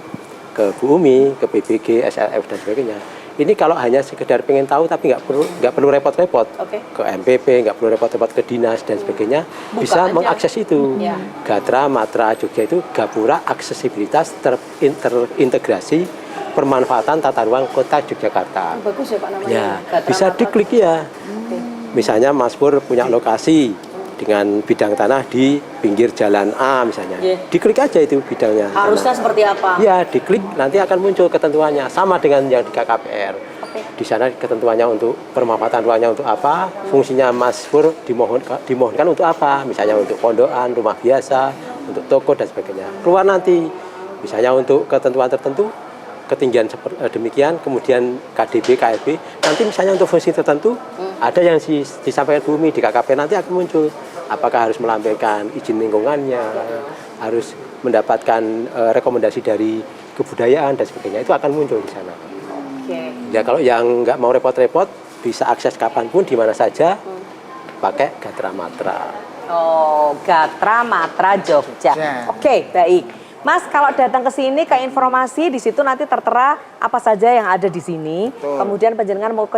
Speaker 5: ke Bu Umi, ke BPG, SLF dan sebagainya. Ini kalau hanya sekedar pengen tahu tapi nggak perlu repot-repot ke MPP, nggak perlu repot-repot ke dinas dan sebagainya, bisa mengakses itu. Gatra Matra Jogja itu Gapura Aksesibilitas Terintegrasi pemanfaatan tata ruang kota Yogyakarta.
Speaker 2: Bagus ya Pak namanya.
Speaker 5: Ya,
Speaker 2: Gatra
Speaker 5: bisa
Speaker 2: Matra.
Speaker 5: diklik ya.
Speaker 2: Oke.
Speaker 5: Misalnya Mas Pur punya lokasi dengan bidang tanah di pinggir jalan A misalnya.
Speaker 2: Iya.
Speaker 5: Diklik aja itu bidangnya.
Speaker 2: Harusnya seperti apa?
Speaker 5: Ya, diklik nanti akan muncul ketentuannya sama dengan yang di KKPR.
Speaker 2: Oke.
Speaker 5: Di sana ketentuannya untuk pemanfaatan ruangnya untuk apa, fungsinya Mas Pur dimohonkan untuk apa, misalnya untuk pondokan, rumah biasa, untuk toko dan sebagainya. Keluar nanti, misalnya untuk ketentuan tertentu, ketinggian demikian, kemudian KDB, KLB, nanti misalnya untuk fungsi tertentu, ada yang disampaikan bumi di KKP nanti akan muncul. Apakah harus melampirkan izin lingkungannya, harus mendapatkan rekomendasi dari kebudayaan dan sebagainya, itu akan muncul di sana.
Speaker 2: Oke.
Speaker 5: Ya kalau yang nggak mau repot-repot, bisa akses kapanpun, di mana saja, pakai Gatra Matra.
Speaker 2: Oh, Gatra Matra Jogja.
Speaker 1: Ya.
Speaker 2: Oke, baik. Mas, kalau datang ke sini ke informasi di situ nanti tertera apa saja yang ada di sini.
Speaker 1: Betul.
Speaker 2: Kemudian penjenengan mau ke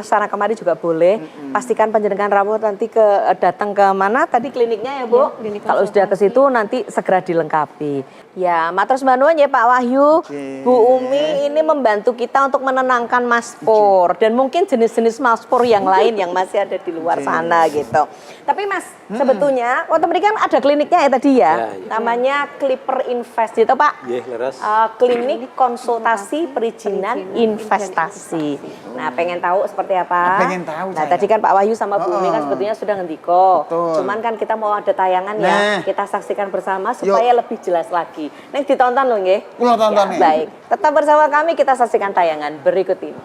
Speaker 2: sana kemari juga boleh. Pastikan penjenengan rawuh nanti datang ke mana tadi kliniknya ya, Bu?
Speaker 4: Ya, klinik
Speaker 2: Kalau sudah ke situ nanti segera dilengkapi. Ya, matur nuwun ya Pak Wahyu.
Speaker 1: Oke.
Speaker 2: Bu Umi ini membantu kita untuk menenangkan Mas Pur dan mungkin jenis-jenis Mas Pur yang lain yang masih ada di luar sana gitu. Tapi Mas, sebetulnya waktu mereka kan ada kliniknya ya tadi ya.
Speaker 5: Ya.
Speaker 2: Namanya Clipper Invest itu Pak.
Speaker 5: Iya, leres.
Speaker 2: Klinik konsultasi perizinan investasi. Nah, pengen tahu seperti apa?
Speaker 1: Pengen tahu
Speaker 2: Nah,
Speaker 1: saya.
Speaker 2: tadi kan Pak Wahyu sama Bu Umi kan sebetulnya sudah ngendiko.
Speaker 1: Betul.
Speaker 2: Cuman kan kita mau ada tayangan ya.
Speaker 1: Nah.
Speaker 2: Kita saksikan bersama supaya lebih jelas lagi. Neng ditonton loh nggih.
Speaker 1: Kula tonton
Speaker 2: Ya,
Speaker 1: nih.
Speaker 2: baik. Tetap bersama kami kita saksikan tayangan berikut ini.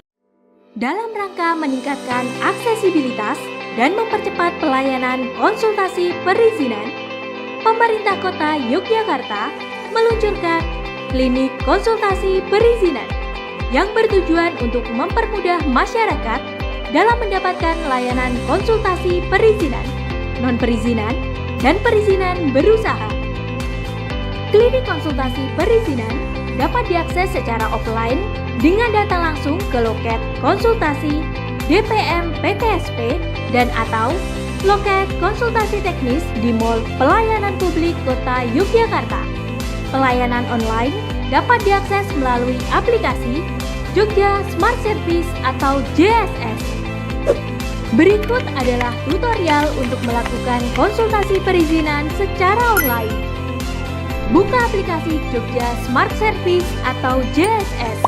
Speaker 6: Dalam rangka meningkatkan aksesibilitas dan mempercepat pelayanan konsultasi perizinan, pemerintah kota Yogyakarta meluncurkan klinik konsultasi perizinan yang bertujuan untuk mempermudah masyarakat dalam mendapatkan layanan konsultasi perizinan, non-perizinan, dan perizinan berusaha. Klinik konsultasi perizinan dapat diakses secara offline dengan datang langsung ke loket konsultasi DPM PTSP dan atau loket konsultasi teknis di Mall Pelayanan Publik Kota Yogyakarta. Pelayanan online dapat diakses melalui aplikasi Jogja Smart Service atau JSS. Berikut adalah tutorial untuk melakukan konsultasi perizinan secara online. Buka aplikasi Jogja Smart Service atau JSS.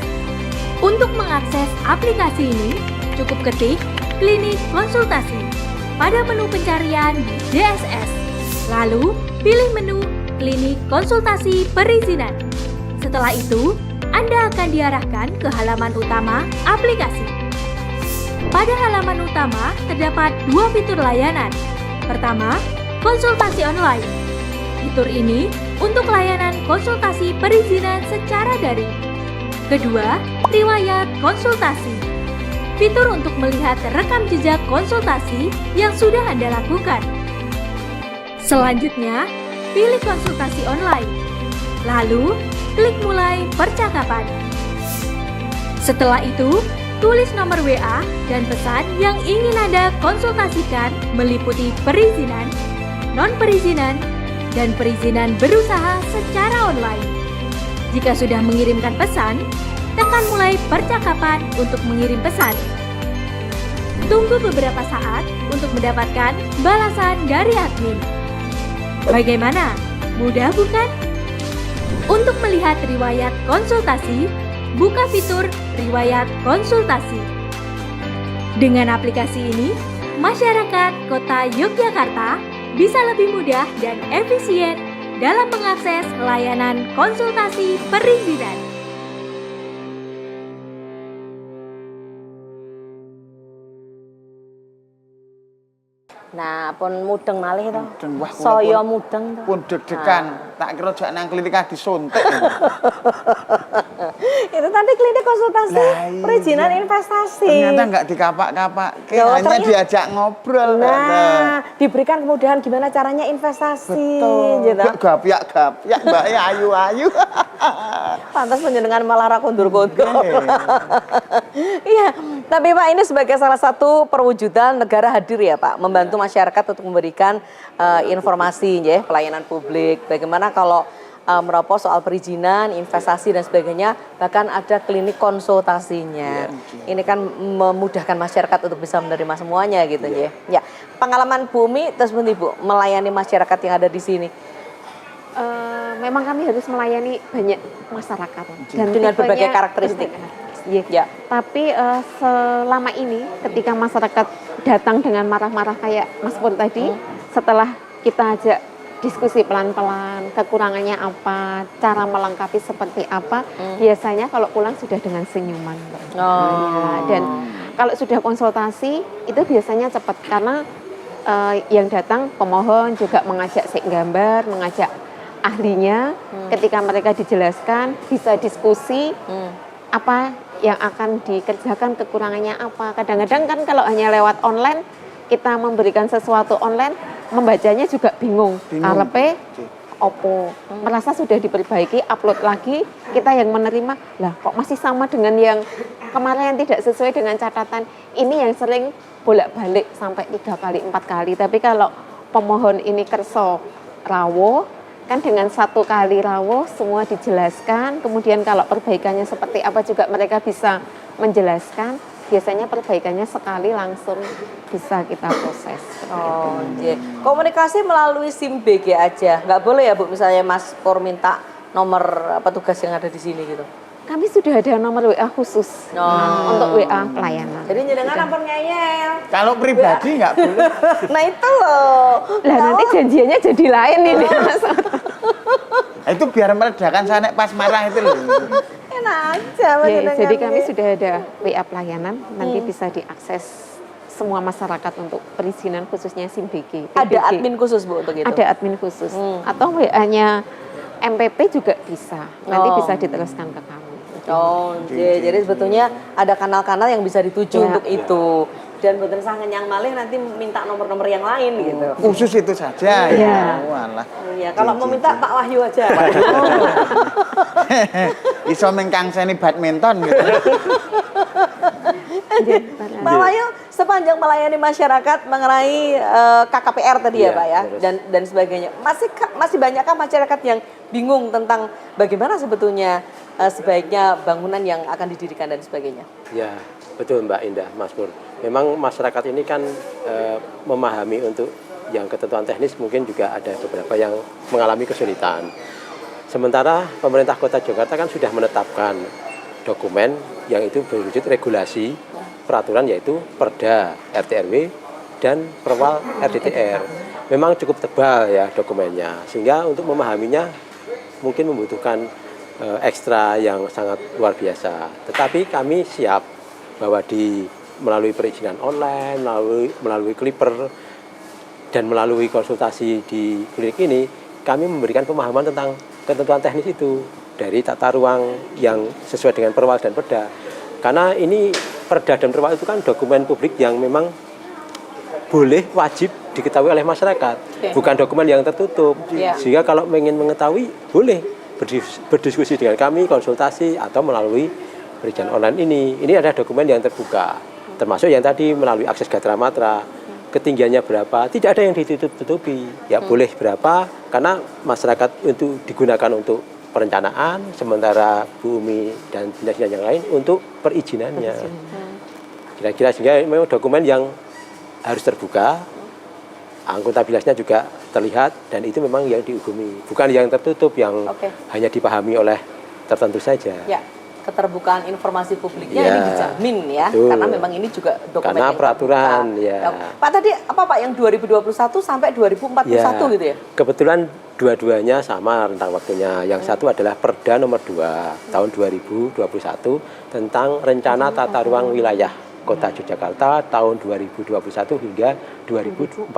Speaker 6: Untuk mengakses aplikasi ini, cukup ketik klinik konsultasi pada menu pencarian di JSS. Lalu, pilih menu klinik konsultasi perizinan. Setelah itu, Anda akan diarahkan ke halaman utama aplikasi. Pada halaman utama, terdapat dua fitur layanan. Pertama, konsultasi online. Fitur ini untuk layanan konsultasi perizinan secara daring. Kedua, riwayat konsultasi. Fitur untuk melihat rekam jejak konsultasi yang sudah Anda lakukan. Selanjutnya, pilih konsultasi online. Lalu, klik mulai percakapan. Setelah itu, tulis nomor WA dan pesan yang ingin Anda konsultasikan meliputi perizinan, non-perizinan, dan perizinan berusaha secara online. Jika sudah mengirimkan pesan, tekan mulai percakapan untuk mengirim pesan. Tunggu beberapa saat untuk mendapatkan balasan dari admin. Bagaimana? Mudah bukan? Untuk melihat riwayat konsultasi, buka fitur riwayat konsultasi. Dengan aplikasi ini, masyarakat Kota Yogyakarta bisa lebih mudah dan efisien dalam mengakses layanan konsultasi perizinan.
Speaker 2: Nah, pun mudeng malih to.
Speaker 1: Mudeng, wah, kula
Speaker 2: Saya
Speaker 1: pun-
Speaker 2: mudeng to.
Speaker 1: Pun deg-degan, tak kira jak nang klinik disuntik.
Speaker 2: Itu tadi klinik konsultasi
Speaker 1: Lah, iya.
Speaker 2: perizinan investasi.
Speaker 1: Ternyata nggak dikapak-kapak,
Speaker 2: Loh,
Speaker 1: hanya
Speaker 2: ternyata-
Speaker 1: diajak ngobrol.
Speaker 2: Nah, diberikan kemudahan gimana caranya investasi.
Speaker 1: Betul.
Speaker 2: Gitu.
Speaker 1: Gapiak-gapiak, Mbak ya ayu-ayu.
Speaker 2: Pantas penjenengan malah ra kondur-kondur.
Speaker 1: Iya.
Speaker 2: Iya, tapi Pak ini sebagai salah satu perwujudan negara hadir ya Pak, membantu masyarakat untuk memberikan informasi ya, pelayanan publik. Bagaimana kalau merapor soal perizinan, investasi dan sebagainya, bahkan ada klinik konsultasinya. Ini kan memudahkan masyarakat untuk bisa menerima semuanya gitu ya. Ya, pengalaman Bu Umi terus Bu melayani masyarakat yang ada di sini.
Speaker 4: Memang kami harus melayani banyak masyarakat dan
Speaker 2: Dengan berbagai
Speaker 4: tipenya
Speaker 2: karakteristik.
Speaker 4: Ya. Tapi selama ini ketika masyarakat datang dengan marah-marah kayak Mas Pur tadi, setelah kita ajak diskusi pelan-pelan, kekurangannya apa, cara melengkapi seperti apa, biasanya kalau pulang sudah dengan senyuman. Ya, dan kalau sudah konsultasi itu biasanya cepat karena yang datang pemohon juga mengajak sek gambar, mengajak ahlinya, ketika mereka dijelaskan bisa diskusi apa yang akan dikerjakan, kekurangannya apa. Kadang-kadang kan kalau hanya lewat online, kita memberikan sesuatu online, membacanya juga bingung. Karepe opo, merasa sudah diperbaiki, upload lagi, kita yang menerima, lah kok masih sama dengan yang kemarin yang tidak sesuai dengan catatan. Ini yang sering bolak-balik sampai 3 kali, 4 kali. Tapi kalau pemohon ini kerso rawuh, kan dengan 1 kali rawuh semua dijelaskan, kemudian kalau perbaikannya seperti apa juga mereka bisa menjelaskan. Biasanya perbaikannya sekali langsung bisa kita proses.
Speaker 2: Oh, iya. Komunikasi melalui SIM BG aja, nggak boleh ya Bu, misalnya Mas Pur minta nomor petugas yang ada di sini gitu.
Speaker 4: Kami sudah ada nomor WA khusus untuk WA pelayanan.
Speaker 2: Jadi nyedengan ampun ngeyel.
Speaker 1: Kalau pribadi nggak boleh.
Speaker 2: Nah itu loh.
Speaker 4: Lah nanti janjiannya jadi lain ini Mas.
Speaker 1: Itu biar meredakan saya nek pas marah itu loh.
Speaker 2: Enak aja.
Speaker 4: Ya, jadi kami sudah ada WA pelayanan, nanti bisa diakses semua masyarakat untuk perizinan khususnya SIM BG.
Speaker 2: Ada admin khusus Bu untuk itu?
Speaker 4: Ada admin khusus. Atau WA-nya MPP juga bisa, nanti bisa diteruskan ke kami.
Speaker 2: Oh, jadi sebetulnya ada kanal-kanal yang bisa dituju untuk itu. Dan betul sangat yang malih nanti minta nomor-nomor yang lain gitu.
Speaker 1: Khusus itu saja ya. Walah.
Speaker 2: Iya, kalau mau minta Pak Wahyu aja.
Speaker 1: Iso mengkangseni badminton gitu.
Speaker 2: Pak Wahyu sepanjang melayani masyarakat mengenai KKPR tadi ya Pak ya dan sebagainya. Masih banyakkah masyarakat yang bingung tentang bagaimana sebetulnya sebaiknya bangunan yang akan didirikan dan sebagainya?
Speaker 5: Ya, betul Mbak Indah, Mas Pur. Memang masyarakat ini kan memahami untuk yang ketentuan teknis mungkin juga ada beberapa yang mengalami kesulitan. Sementara pemerintah Kota Jakarta kan sudah menetapkan dokumen yang itu berwujud regulasi peraturan yaitu Perda RT/RW dan Perwal RDTR. Memang cukup tebal ya dokumennya, sehingga untuk memahaminya mungkin membutuhkan ekstra yang sangat luar biasa. Tetapi kami siap bahwa melalui perizinan online, melalui Clipper, dan melalui konsultasi di klinik ini, kami memberikan pemahaman tentang ketentuan teknis itu dari tata ruang yang sesuai dengan Perwal dan Perda. Karena ini Perda dan Perwal itu kan dokumen publik yang memang boleh wajib diketahui oleh masyarakat, bukan dokumen yang tertutup. Sehingga kalau ingin mengetahui, boleh berdiskusi dengan kami, konsultasi, atau melalui perizinan online ini. Ini adalah dokumen yang terbuka, termasuk yang tadi melalui akses Gatra Matra. Ketinggiannya berapa, tidak ada yang ditutup-tutupi. Ya boleh berapa, karena masyarakat untuk digunakan untuk perencanaan, sementara Bu Umi dan dinas-dinas yang lain untuk perizinannya. Kira-kira sehingga memang dokumen yang harus terbuka, akuntabilitasnya juga terlihat, dan itu memang yang dihukumi, bukan yang tertutup yang hanya dipahami oleh tertentu saja.
Speaker 2: Ya, keterbukaan informasi publiknya ini dijamin ya, karena memang ini juga dokumen
Speaker 5: karena peraturan ya.
Speaker 2: Pak tadi apa Pak yang 2021 sampai 2041 gitu ya?
Speaker 5: Kebetulan dua-duanya sama rentang waktunya. Yang satu adalah Perda nomor 2 tahun 2021 tentang rencana tata ruang wilayah Kota Yogyakarta tahun 2021 hingga 2041.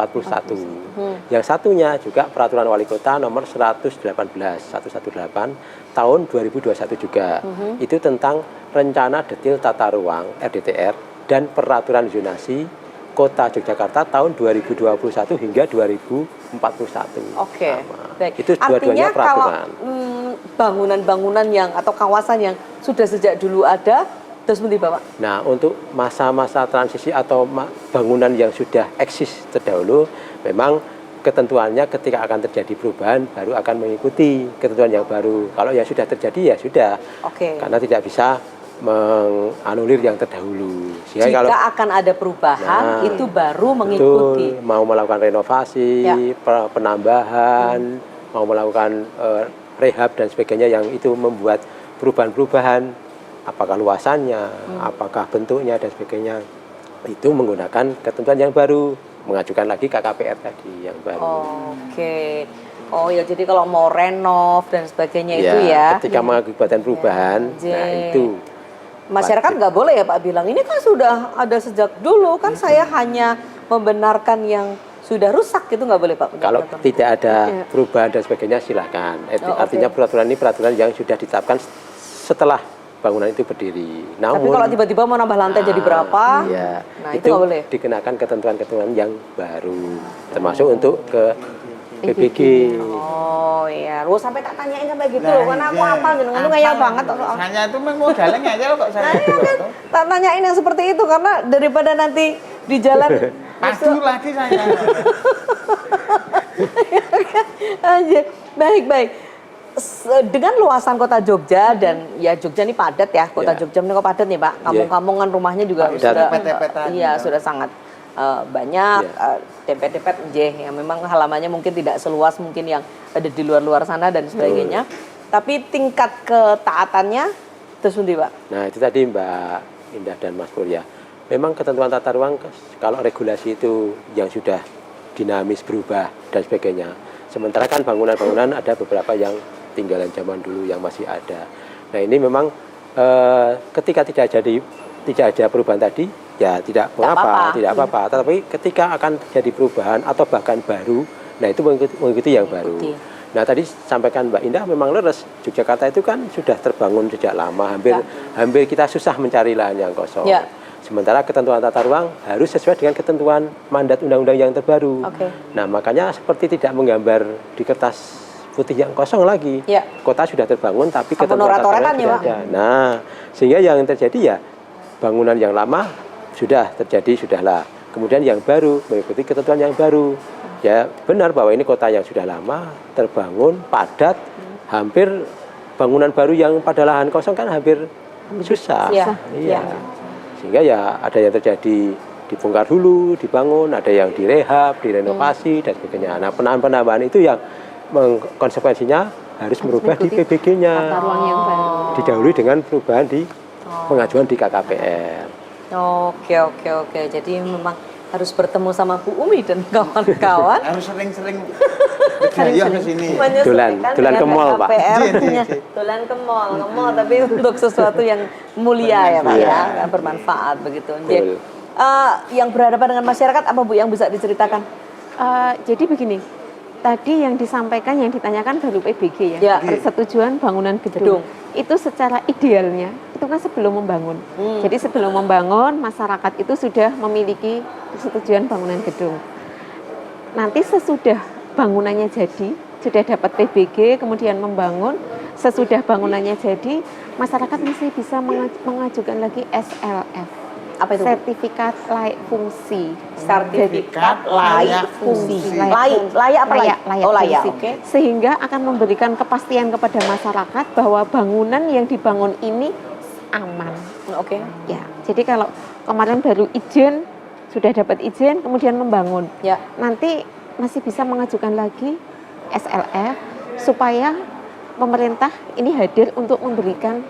Speaker 5: Yang satunya juga Peraturan Wali Kota nomor 118 tahun 2021 juga. Itu tentang rencana detail tata ruang RDTR dan peraturan zonasi Kota Yogyakarta tahun 2021 hingga 2041.
Speaker 2: Oke. Baik.
Speaker 5: Itu dua-duanya peraturan.
Speaker 2: Kalau bangunan-bangunan yang atau kawasan yang sudah sejak dulu ada, terus Bapak?
Speaker 5: Nah, untuk masa-masa transisi atau bangunan yang sudah eksis terdahulu, memang ketentuannya ketika akan terjadi perubahan baru akan mengikuti ketentuan yang baru. Kalau yang sudah terjadi ya sudah.
Speaker 2: Oke.
Speaker 5: Karena tidak bisa menganulir yang terdahulu. Sehingga
Speaker 2: Jika
Speaker 5: kalau
Speaker 2: akan ada perubahan,
Speaker 5: Nah,
Speaker 2: itu baru mengikuti.
Speaker 5: betul, mau melakukan renovasi,
Speaker 2: Ya.
Speaker 5: penambahan, mau melakukan rehab dan sebagainya yang itu membuat perubahan-perubahan, apakah luasannya, apakah bentuknya dan sebagainya, itu menggunakan ketentuan yang baru, mengajukan lagi KKPR tadi yang baru.
Speaker 2: Oke. Oh ya, jadi kalau mau renov dan sebagainya itu ya.
Speaker 5: Ketika mengakibatkan perubahan,
Speaker 2: Ya,
Speaker 5: nah
Speaker 2: J.
Speaker 5: itu
Speaker 2: Masyarakat nggak boleh ya Pak bilang, ini kan sudah ada sejak dulu, kan saya hanya membenarkan yang sudah rusak, itu nggak boleh Pak?
Speaker 5: kalau
Speaker 2: Benarkan.
Speaker 5: tidak ada perubahan dan sebagainya silahkan.
Speaker 2: Oh,
Speaker 5: Artinya
Speaker 2: oke.
Speaker 5: peraturan ini peraturan yang sudah ditetapkan setelah bangunan itu berdiri.
Speaker 2: Tapi
Speaker 5: Namun
Speaker 2: kalau tiba-tiba mau nambah lantai jadi berapa?
Speaker 5: ya,
Speaker 2: Nah, itu nggak boleh.
Speaker 5: dikenakan ketentuan-ketentuan yang baru, termasuk untuk ke PBG.
Speaker 2: Oh iya, lu sampai tak tanyain sampai gitu loh, karena aku apa jenengan tuh ngeyel banget kok soal.
Speaker 1: Saya itu memang modalnya ngeyel kok saya.
Speaker 2: Tak tanyain yang seperti itu karena daripada nanti di jalan
Speaker 1: Aduh lagi saya.
Speaker 2: aja. Baik. Dengan luasan kota Jogja dan ya Jogja ini padat ya, kota
Speaker 5: Ya.
Speaker 2: Jogja ini kok padat nih Pak. Kampung-kampungan rumahnya juga
Speaker 5: Padat.
Speaker 2: sudah
Speaker 1: Tepet-tepetan.
Speaker 2: iya, sudah sangat banyak dempet-dempet yang memang halamannya mungkin tidak seluas mungkin yang ada di luar-luar sana dan sebagainya. Tapi tingkat ketaatannya terus nanti Pak.
Speaker 5: Nah itu tadi Mbak Indah dan Mas Pur ya. Memang ketentuan tata ruang kalau regulasi itu yang sudah dinamis berubah dan sebagainya. Sementara kan bangunan-bangunan ada beberapa yang tinggalan zaman dulu yang masih ada. Nah ini memang ketika tidak ada perubahan tadi ya tidak mengapa, tidak apa-apa. Tetapi ketika akan terjadi perubahan atau bahkan baru, nah itu mengikuti yang baru. Nah tadi sampaikan Mbak Indah memang leres. Yogyakarta itu kan sudah terbangun sejak lama, hampir kita susah mencari lahan yang kosong.
Speaker 2: Ya.
Speaker 5: Sementara ketentuan tata ruang harus sesuai dengan ketentuan mandat undang-undang yang terbaru.
Speaker 2: Oke.
Speaker 5: Nah makanya seperti tidak menggambar di kertas putih yang kosong lagi.
Speaker 2: Ya.
Speaker 5: Kota sudah terbangun tapi
Speaker 2: Sampun
Speaker 5: ketentuan tata ruang
Speaker 2: orat-oratan ya,
Speaker 5: tidak
Speaker 2: Pak?
Speaker 5: ada. Nah sehingga yang terjadi ya bangunan yang lama sudah terjadi, sudahlah. Kemudian yang baru mengikuti ketentuan yang baru. Ya benar bahwa ini kota yang sudah lama terbangun padat, hampir bangunan baru yang pada lahan kosong kan hampir susah.
Speaker 2: Iya.
Speaker 5: Iya. Sehingga ya ada yang terjadi dibongkar dulu, dibangun, ada yang direhab, direnovasi dan sebagainya. Nah penambahan itu yang konsekuensinya harus merubah di
Speaker 4: mengikuti
Speaker 5: PBG-nya.
Speaker 4: tata ruang yang baru.
Speaker 5: Didahului dengan perubahan di pengajuan di KKPR.
Speaker 2: Oke. Jadi memang harus bertemu sama Bu Umi dan kawan-kawan.
Speaker 1: Harus sering-sering berjaya ke sini.
Speaker 5: Dolan
Speaker 2: dengan
Speaker 5: ke mall, Pak.
Speaker 2: KPR-nya. Dolan ke mall tapi untuk sesuatu yang mulia ya Pak
Speaker 5: Iya.
Speaker 2: ya, bermanfaat begitu.
Speaker 5: Betul.
Speaker 2: Yang berhadapan dengan masyarakat apa Bu yang bisa diceritakan?
Speaker 4: Jadi begini, tadi yang disampaikan, yang ditanyakan baru PBG ya,
Speaker 2: Ya.
Speaker 4: persetujuan bangunan gedung. Itu secara idealnya itu kan sebelum membangun. Jadi sebelum membangun masyarakat itu sudah memiliki persetujuan bangunan gedung. Nanti sesudah bangunannya jadi, sudah dapat PBG, kemudian membangun, sesudah bangunannya jadi, masyarakat masih bisa mengajukan lagi SLF.
Speaker 2: Apa itu?
Speaker 4: Sertifikat layak fungsi.
Speaker 2: Sertifikat layak fungsi.
Speaker 4: Layak
Speaker 2: Layak apa layak? Oh layak,
Speaker 4: fungsi.
Speaker 2: oke.
Speaker 4: Sehingga akan memberikan kepastian kepada masyarakat bahwa bangunan yang dibangun ini aman.
Speaker 2: Oke.
Speaker 4: Ya, jadi kalau kemarin baru izin, sudah dapat izin, kemudian membangun.
Speaker 2: Ya.
Speaker 4: Nanti masih bisa mengajukan lagi SLF supaya pemerintah ini hadir untuk memberikan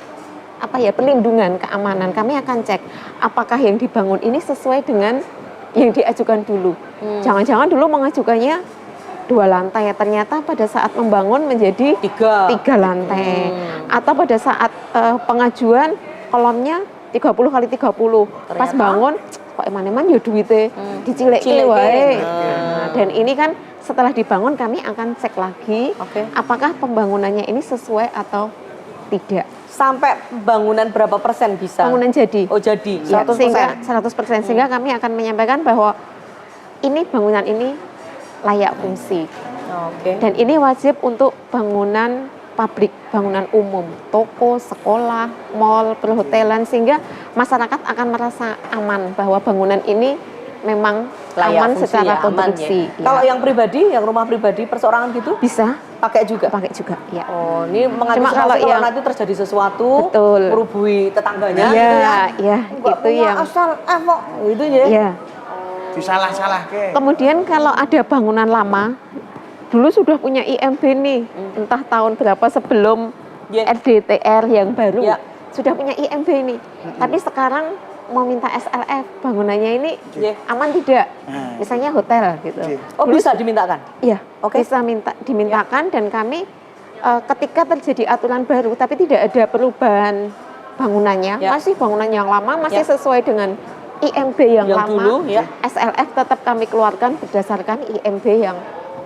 Speaker 4: perlindungan, keamanan. Kami akan cek apakah yang dibangun ini sesuai dengan yang diajukan dulu. Jangan-jangan dulu mengajukannya 2 lantai, ternyata pada saat membangun menjadi 3 lantai. Atau pada saat pengajuan kolomnya 30 kali 30. Pas
Speaker 2: Ternyata?
Speaker 4: bangun kok eman-eman ya duitnya dicilek-cilek wae. Nah, dan ini kan setelah dibangun kami akan cek lagi
Speaker 2: Oke.
Speaker 4: apakah pembangunannya ini sesuai atau tidak.
Speaker 2: Sampai bangunan berapa persen bisa?
Speaker 4: Bangunan jadi.
Speaker 2: Oh jadi, 100%.
Speaker 4: Ya, sehingga 100%, sehingga kami akan menyampaikan bahwa ini bangunan ini layak fungsi.
Speaker 2: Oke.
Speaker 4: Dan ini wajib untuk bangunan pabrik, bangunan umum, toko, sekolah, mal, perhotelan, sehingga masyarakat akan merasa aman bahwa bangunan ini memang
Speaker 2: Layak
Speaker 4: aman
Speaker 2: fungsi
Speaker 4: secara
Speaker 2: ya, aman
Speaker 4: konstruksi.
Speaker 2: ya. Kalau yang pribadi, yang rumah pribadi perseorangan gitu
Speaker 4: bisa
Speaker 2: pakai juga.
Speaker 4: pakai juga, ya.
Speaker 2: Oh, ini
Speaker 4: Cuma
Speaker 2: mengantisipasi
Speaker 4: kalau
Speaker 2: kalau
Speaker 4: yang-
Speaker 2: nanti terjadi sesuatu
Speaker 4: Betul.
Speaker 2: merubuhi tetangganya
Speaker 4: Iya,
Speaker 2: gitu ya.
Speaker 4: iya,
Speaker 2: Enggak
Speaker 4: itu
Speaker 2: punya
Speaker 4: yang
Speaker 2: asal kok gitu ya.
Speaker 4: ya.
Speaker 1: Disalah-salah ke.
Speaker 4: Kemudian kalau ada bangunan lama, dulu sudah punya IMB nih, entah tahun berapa sebelum
Speaker 2: Ya.
Speaker 4: RDTR yang baru,
Speaker 2: Ya.
Speaker 4: sudah punya IMB nih. Tapi sekarang mau minta SLF, bangunannya ini
Speaker 2: Ya.
Speaker 4: aman tidak?
Speaker 1: Nah.
Speaker 4: Misalnya hotel gitu.
Speaker 1: Ya.
Speaker 2: Oh, bisa dimintakan.
Speaker 4: Iya,
Speaker 2: Oke.
Speaker 4: bisa dimintakan dan kami ketika terjadi aturan baru tapi tidak ada perubahan bangunannya,
Speaker 2: Ya.
Speaker 4: masih bangunan yang lama, masih
Speaker 2: Ya.
Speaker 4: sesuai dengan IMB yang
Speaker 2: Yang
Speaker 4: lama.
Speaker 2: dulu, ya.
Speaker 4: SLF tetap kami keluarkan berdasarkan IMB yang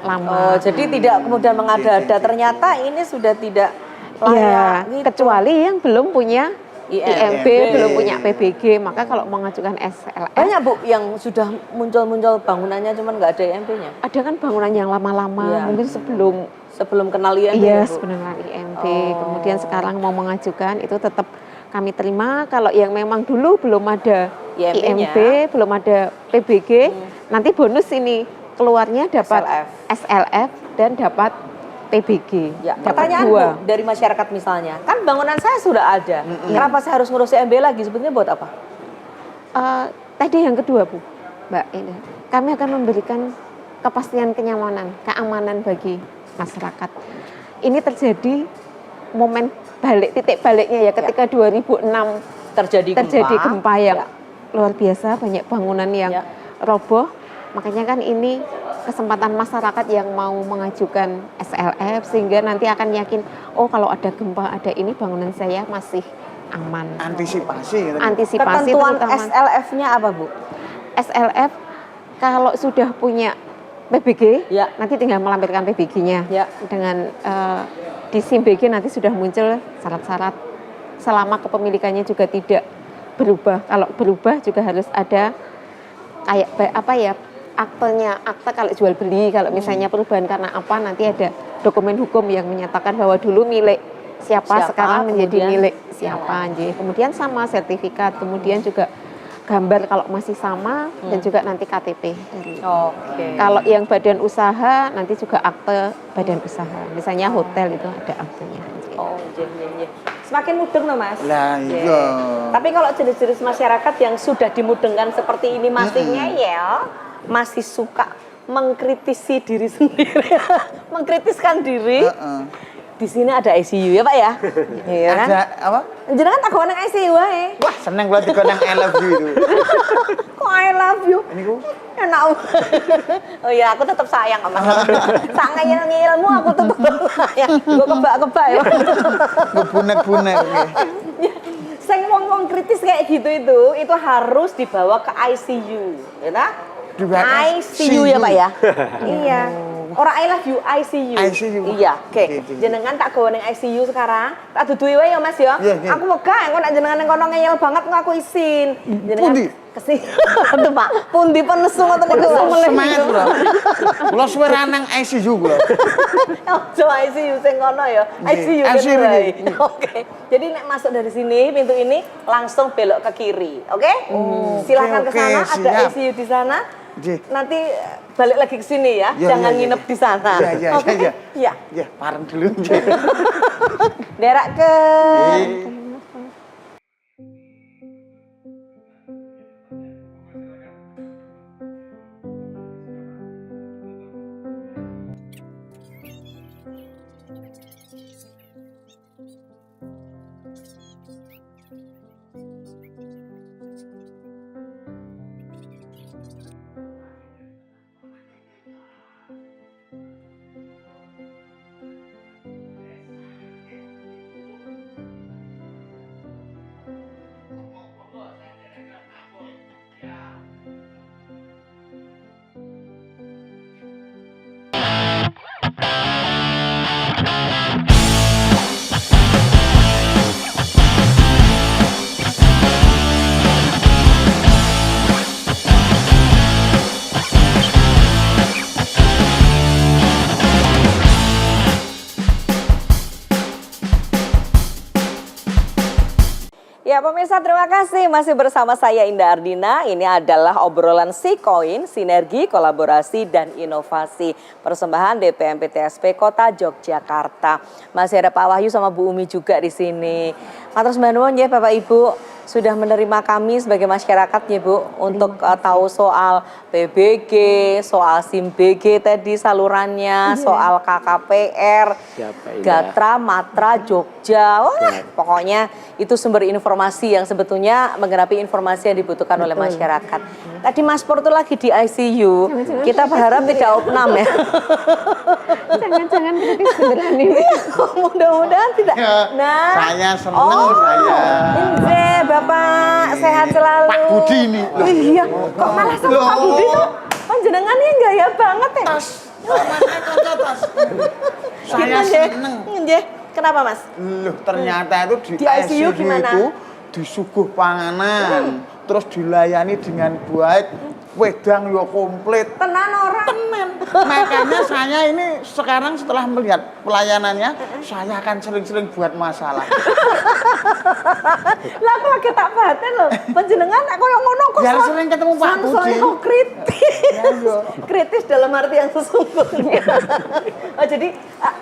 Speaker 4: lama.
Speaker 2: Oh, jadi tidak kemudian mengada-ada. Ternyata ini sudah tidak
Speaker 4: Iya,
Speaker 2: layak gitu.
Speaker 4: kecuali yang belum punya IMB,
Speaker 2: IMB.
Speaker 4: belum punya PBG, maka kalau mengajukan SLF
Speaker 2: Banyak Bu yang sudah muncul-muncul bangunannya cuman nggak ada IMB-nya.
Speaker 4: ada kan bangunan yang lama-lama,
Speaker 2: Iya.
Speaker 4: mungkin sebelum
Speaker 2: kenal IMB
Speaker 4: iya,
Speaker 2: ya, Bu?
Speaker 4: sebenarnya IMB.
Speaker 2: Oh.
Speaker 4: Kemudian sekarang mau mengajukan itu tetap kami terima. Kalau yang memang dulu belum ada
Speaker 2: IMB-nya.
Speaker 4: IMB, belum ada PBG, nanti bonus ini keluarnya dapat SLF dan dapat PBG.
Speaker 2: Ya,
Speaker 4: dapat
Speaker 2: pertanyaan
Speaker 4: dua.
Speaker 2: Bu, dari masyarakat misalnya, kan bangunan saya sudah ada, kenapa saya harus ngurus IMB lagi? Sebetulnya buat apa?
Speaker 4: Tadi yang kedua Bu, Mbak Ida, kami akan memberikan kepastian kenyamanan, keamanan bagi masyarakat. Ini terjadi momen titik baliknya ya ketika 2006 terjadi gempa yang
Speaker 2: Ya.
Speaker 4: luar biasa, banyak bangunan yang
Speaker 2: Ya.
Speaker 4: roboh. Makanya kan ini kesempatan masyarakat yang mau mengajukan SLF sehingga nanti akan yakin, oh kalau ada gempa, ada ini bangunan saya masih aman.
Speaker 1: Antisipasi gitu.
Speaker 4: Antisipasi
Speaker 2: Ketentuan
Speaker 4: terutama
Speaker 2: SLF-nya apa Bu?
Speaker 4: SLF kalau sudah punya PBG,
Speaker 2: Ya.
Speaker 4: nanti tinggal melampirkan PBG-nya.
Speaker 2: Ya.
Speaker 4: Dengan di SIM BG nanti sudah muncul syarat-syarat selama kepemilikannya juga tidak berubah. Kalau berubah juga harus ada kayak apa ya, akte kalau jual beli, kalau misalnya perubahan karena apa, nanti ada dokumen hukum yang menyatakan bahwa dulu milik siapa sekarang menjadi
Speaker 2: kemudian
Speaker 4: milik siapa. Kemudian sama sertifikat, kemudian juga gambar kalau masih sama dan juga nanti KTP dari.
Speaker 2: Oke.
Speaker 4: Kalau yang badan usaha nanti juga akte badan usaha. Misalnya hotel itu ada aktenya.
Speaker 2: Oh, iya. Semakin mudeng loh Mas.
Speaker 1: Lah
Speaker 2: Iya.
Speaker 1: iya.
Speaker 2: Tapi kalau jenis-jenis masyarakat yang sudah dimudengkan seperti ini masih ngeyel, masih suka mengkritisi diri sendiri, mengkritiskan diri. Di sini ada ICU ya Pak ya? Iya kan?
Speaker 1: Ada apa?
Speaker 2: Jenengan tak nang ICU wae.
Speaker 1: Wah, seneng banget dikonang I love you itu.
Speaker 2: Kok I love you?
Speaker 1: Ini ku
Speaker 2: Enak. Oh iya, aku tetap sayang sama Mas. Sak ngeyel-ngeyelmu aku tetap sayang. Gue kebak-kebak ya.
Speaker 1: ngebunek-bunek.
Speaker 2: Sing wong-wong kritis kayak gitu itu harus dibawa ke ICU, ya ta?
Speaker 1: Dibawa ke
Speaker 2: ICU ya Pak ya? Iya. Orang I love you, ICU.
Speaker 1: ICU.
Speaker 2: Iya, oke.
Speaker 1: Oke.
Speaker 2: Jenengan tak gawa ning ICU sekarang. Tak dudui wae ya Mas ya.
Speaker 1: Iya, iya.
Speaker 2: Aku megah engko nek jenengan ning kono ngeyel banget engko aku izin. Jenengan
Speaker 1: Pundi?
Speaker 2: kesini. Aduh Pak, pundi penesu ngoten niku.
Speaker 1: Semangat kula. Kula suwe ra nang ICU kula.
Speaker 2: Ojo ICU sing kono ya. ICU
Speaker 1: ICU
Speaker 2: kene wae.
Speaker 1: ini.
Speaker 2: Oke. Jadi nek masuk dari sini pintu ini langsung belok ke kiri, oke? Silakan ke
Speaker 1: oke,
Speaker 2: sana, ada
Speaker 1: siap.
Speaker 2: ICU di sana.
Speaker 1: Nggih.
Speaker 2: Nanti balik lagi ke sini ya.
Speaker 1: Ya,
Speaker 2: Jangan
Speaker 1: ya, ya,
Speaker 2: nginep
Speaker 1: ya.
Speaker 2: di sana.
Speaker 1: Iya,
Speaker 2: Oke?
Speaker 1: iya.
Speaker 2: Iya.
Speaker 1: Ya, pareng dulu.
Speaker 2: Derak ke Ya pemirsa, terima kasih masih bersama saya Indah Ardina. Ini adalah obrolan Sikoin, sinergi, kolaborasi, dan inovasi. Persembahan DPMP TSP Kota Yogyakarta. Masih ada Pak Wahyu sama Bu Umi juga di sini. Matur nuwun ya Bapak Ibu. Sudah menerima kami sebagai masyarakat ya Bu untuk tahu soal PBG, soal SIM BG tadi salurannya, soal KKPR, Gatra, Matra, Jogja. Wah, pokoknya itu sumber informasi yang sebetulnya menggenapi informasi yang dibutuhkan oleh masyarakat. Tadi Mas Pur tuh lagi di ICU. Kita berharap tidak opnam ya.
Speaker 4: Jangan-jangan kritis beneran ini.
Speaker 2: Mudah-mudahan tidak. Nah,
Speaker 1: Saya seneng saya.
Speaker 2: Indre, Bapak sehat selalu.
Speaker 1: Pak Budi ini.
Speaker 2: Iya, kok malah sama Pak Budi tuh panjenengannya gaya banget ya.
Speaker 1: Saya seneng.
Speaker 2: Nggih. Kenapa Mas?
Speaker 1: Loh, ternyata itu di
Speaker 2: ICU
Speaker 1: ICU
Speaker 2: gimana?
Speaker 1: itu disuguh panganan, terus dilayani dengan baik, wedang yo komplit.
Speaker 2: Tenan orang.
Speaker 1: Makanya saya ini sekarang setelah melihat pelayanannya, saya akan sering-sering buat masalah.
Speaker 2: Lah aku lagi tak batin loh. Panjenengan koyo ngono kok.
Speaker 1: Biar sering ketemu Pak Budi.
Speaker 2: Kok kritis.
Speaker 1: Ya, iya.
Speaker 2: Kritis dalam arti yang sesungguhnya. Oh, jadi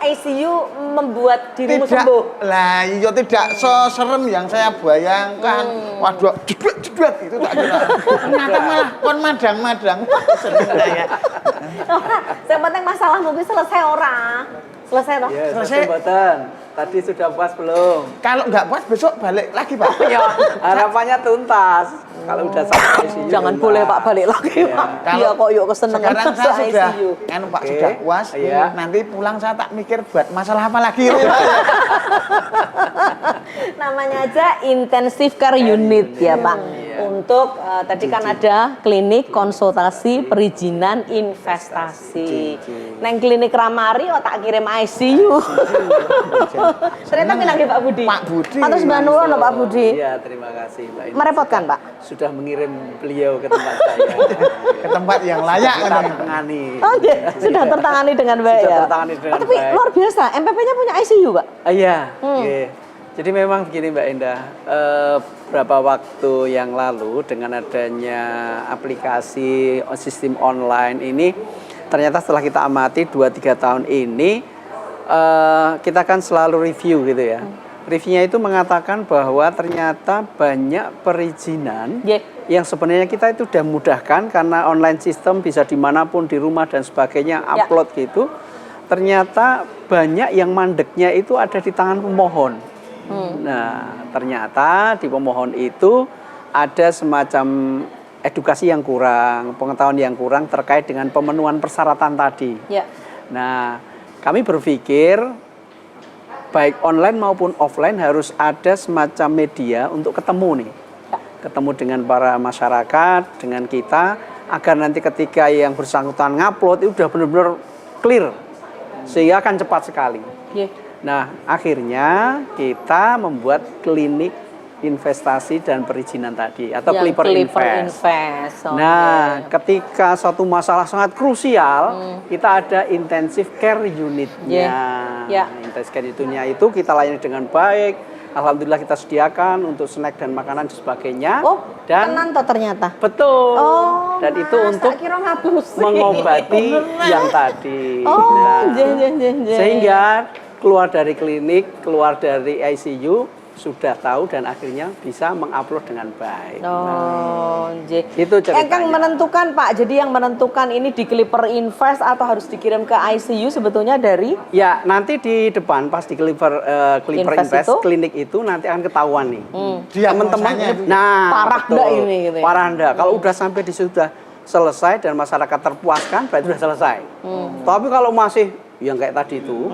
Speaker 2: ICU membuat dirimu
Speaker 1: Tidak,
Speaker 2: sembuh.
Speaker 1: lah iya tidak seserem yang saya bayangkan. Waduh, jedwet itu tak kira. Ternyata malah kon madang-madang. Seneng saya.
Speaker 2: Yang penting masalah mungkin selesai ora. Selesai toh?
Speaker 7: Ya,
Speaker 1: Selesai.
Speaker 7: Mboten. Tadi sudah puas belum?
Speaker 1: Kalau nggak puas besok balik lagi Pak.
Speaker 7: Ya, harapannya tuntas. Kalau udah sampai ICU.
Speaker 2: Jangan
Speaker 7: tuntas.
Speaker 2: boleh Pak balik lagi Pak.
Speaker 1: Kalau
Speaker 2: Iya kok yuk kesenengan
Speaker 1: sekarang saya
Speaker 2: masuk
Speaker 1: sudah,
Speaker 2: ICU.
Speaker 1: anu Pak
Speaker 7: Oke.
Speaker 1: sudah puas.
Speaker 7: Iya.
Speaker 1: Nanti pulang saya tak mikir buat masalah apa lagi.
Speaker 2: Namanya aja intensive care unit ya Pak. Untuk tadi kan ada klinik konsultasi perizinan investasi. Neng klinik Ramari oh tak kirim ICU. Ternyata bilang Pak Budi.
Speaker 1: Pak Budi.
Speaker 2: Terus Mbak Nurul no, Pak Budi.
Speaker 7: Iya, terima kasih Mbak Ina.
Speaker 2: Merepotkan Pak.
Speaker 7: Sudah mengirim beliau ke tempat saya.
Speaker 1: Ke tempat yang layak.
Speaker 7: Kita
Speaker 1: kan.
Speaker 7: tangani.
Speaker 2: Oh, iya. Sudah tertangani dengan baik
Speaker 7: Sudah
Speaker 2: ya.
Speaker 7: tertangani dengan
Speaker 2: Tapi
Speaker 7: baik.
Speaker 2: luar biasa, MPP-nya punya ICU Pak.
Speaker 7: Iya, oke. Jadi memang begini Mbak Indah, beberapa waktu yang lalu dengan adanya aplikasi sistem online ini, ternyata setelah kita amati 2-3 tahun ini, kita kan selalu review gitu ya. Reviewnya itu mengatakan bahwa ternyata banyak perizinan yang sebenarnya kita itu sudah mudahkan karena online system bisa dimanapun di rumah dan sebagainya upload gitu. Ternyata banyak yang mandeknya itu ada di tangan pemohon. Nah, ternyata di pemohon itu ada semacam edukasi yang kurang, pengetahuan yang kurang terkait dengan pemenuhan persyaratan tadi.
Speaker 2: Ya.
Speaker 7: Nah, kami berpikir baik online maupun offline harus ada semacam media untuk ketemu nih. Ketemu dengan para masyarakat, dengan kita, agar nanti ketika yang bersangkutan ngupload itu udah benar-benar clear. Sehingga akan cepat sekali. Nah, akhirnya kita membuat klinik investasi dan perizinan tadi atau Clipper Invest. Nah, ketika suatu masalah sangat krusial, kita ada intensive care unitnya. Intensive care unitnya itu kita layani dengan baik. Alhamdulillah kita sediakan untuk snack dan makanan dan sebagainya.
Speaker 2: Oh,
Speaker 7: dan
Speaker 2: tenan toh ternyata.
Speaker 7: Betul.
Speaker 2: Oh,
Speaker 7: dan itu
Speaker 2: Mas,
Speaker 7: untuk
Speaker 2: tak kira ngapusi.
Speaker 7: mengobati yang tadi.
Speaker 2: Oh,
Speaker 7: Nah,
Speaker 2: jen.
Speaker 7: sehingga keluar dari klinik, keluar dari ICU, sudah tahu dan akhirnya bisa mengupload dengan baik.
Speaker 2: Oh,
Speaker 7: itu ceritanya.
Speaker 2: Engkang menentukan Pak, jadi yang menentukan ini di Clipper Invest atau harus dikirim ke ICU sebetulnya dari?
Speaker 7: Ya, nanti di depan pas di Clipper Invest
Speaker 2: itu?
Speaker 7: klinik itu nanti akan ketahuan nih.
Speaker 1: Teman-teman.
Speaker 7: Nah,
Speaker 2: Parah
Speaker 7: betul.
Speaker 2: enggak ini gitu ya?
Speaker 7: Parah enggak. Kalau udah sampai di situ sudah selesai dan masyarakat terpuaskan, berarti sudah selesai. Tapi kalau masih yang kayak tadi itu,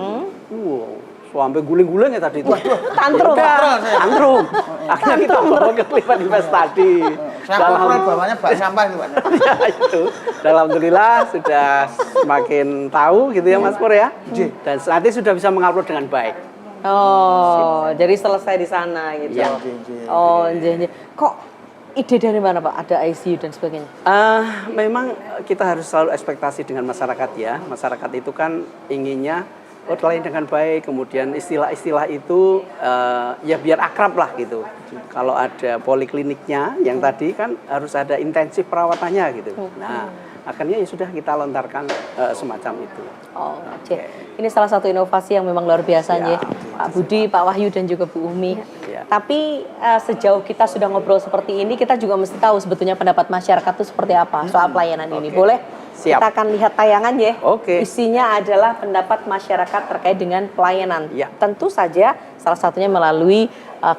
Speaker 7: sampai guling-guling ya tadi itu.
Speaker 2: Tantrum.
Speaker 7: Tantrum. Akhirnya kita bawa ke Clipper Invest tadi.
Speaker 1: Saya kontrol bawahnya bak sampah itu Pak.
Speaker 7: Ya, itu. Dan alhamdulillah sudah semakin tahu gitu ya Mas Pur ya. Dan nanti sudah bisa mengupload dengan baik.
Speaker 2: Oh, jadi selesai di sana gitu.
Speaker 7: Ya.
Speaker 2: Oh, kok ide dari mana Pak? Ada ICU dan sebagainya?
Speaker 7: Memang kita harus selalu ekspektasi dengan masyarakat ya. Masyarakat itu kan inginnya outline dengan baik, kemudian istilah-istilah itu ya biar akrab lah gitu. Kalau ada polikliniknya yang tadi kan harus ada intensif perawatannya gitu. Nah, akhirnya ya sudah kita lontarkan semacam itu.
Speaker 2: Oh, oke. Ini salah satu inovasi yang memang luar biasa ya, Pak Budi, Pak Wahyu dan juga Bu Umi.
Speaker 7: Ya.
Speaker 2: Tapi sejauh kita sudah ngobrol seperti ini, kita juga mesti tahu sebetulnya pendapat masyarakat itu seperti apa soal pelayanan ini. Boleh?
Speaker 7: Siap.
Speaker 2: Kita akan lihat tayangan ya.
Speaker 7: Oke.
Speaker 2: Isinya adalah pendapat masyarakat terkait dengan pelayanan.
Speaker 7: Ya.
Speaker 2: Tentu saja salah satunya melalui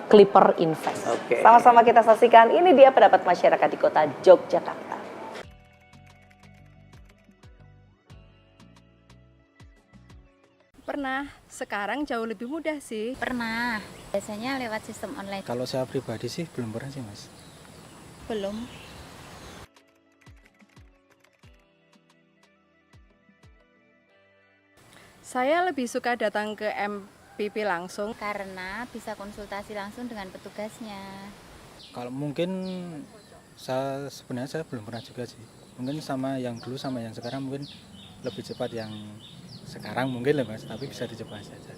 Speaker 2: Clipper Invest.
Speaker 7: Oke.
Speaker 2: Sama-sama kita saksikan. Ini dia pendapat masyarakat di Kota Yogyakarta.
Speaker 8: Pernah, sekarang jauh lebih mudah sih.
Speaker 9: Pernah, biasanya lewat sistem online.
Speaker 10: Kalau saya pribadi sih belum pernah sih mas.
Speaker 8: Belum. Saya lebih suka datang ke MPP langsung.
Speaker 9: Karena bisa konsultasi langsung dengan petugasnya.
Speaker 10: Kalau mungkin sebenarnya saya belum pernah juga sih. Mungkin sama yang dulu sama yang sekarang mungkin lebih cepat yang sekarang mungkin lah mas, tapi bisa dicoba saja.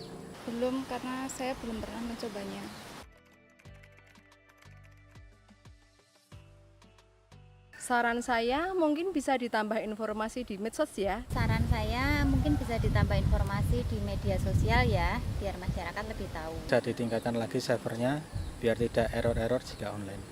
Speaker 8: Belum, karena saya belum pernah mencobanya. Saran saya mungkin bisa ditambah informasi di medsos ya.
Speaker 9: Saran saya mungkin bisa ditambah informasi di media sosial ya, biar masyarakat lebih tahu.
Speaker 10: Bisa ditingkatkan lagi servernya biar tidak error-error jika online.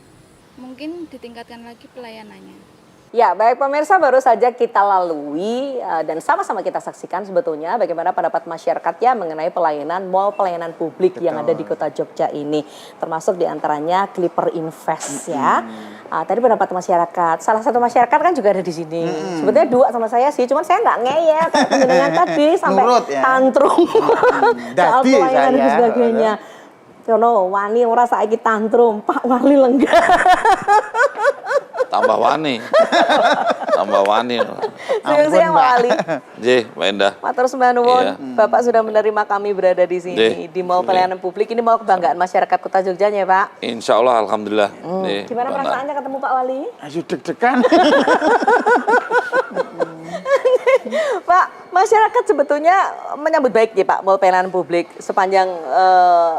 Speaker 8: Mungkin ditingkatkan lagi pelayanannya.
Speaker 2: Ya, baik pemirsa, baru saja kita lalui dan sama-sama kita saksikan sebetulnya bagaimana pendapat masyarakat ya mengenai pelayanan mall pelayanan publik yang ada di Kota Jogja ini. Termasuk diantaranya Clipper Invest ya. Tadi pendapat masyarakat, salah satu masyarakat kan juga ada di sini. Sebetulnya dua sama saya sih, cuman saya nggak ngeyel kayak penjenengan tadi sampai
Speaker 1: Nurut, ya.
Speaker 2: tantrum soal
Speaker 1: Dadi
Speaker 2: pelayanan dan
Speaker 1: saya.
Speaker 2: sebagainya. Yono, wani ora saiki tantrum, Pak Wali lenggah.
Speaker 11: Tambah wani. Tambah wani.
Speaker 2: Siang-siang Pak Wali.
Speaker 11: Nggih, Mbak Endah.
Speaker 2: Matur sembah nuwun.
Speaker 11: Iya.
Speaker 2: Bapak sudah menerima kami berada di sini
Speaker 11: Nggih.
Speaker 2: di Mall Pelayanan Publik. Ini mall kebanggaan masyarakat Kota Jogja ya, Pak.
Speaker 11: Insya Allah, alhamdulillah. Nggih,
Speaker 2: Gimana
Speaker 11: Mbak Endah.
Speaker 2: perasaannya ketemu Pak Wali?
Speaker 1: Ayo deg-degan.
Speaker 2: Pak, masyarakat sebetulnya menyambut baik ya Pak Mall Pelayanan Publik. Sepanjang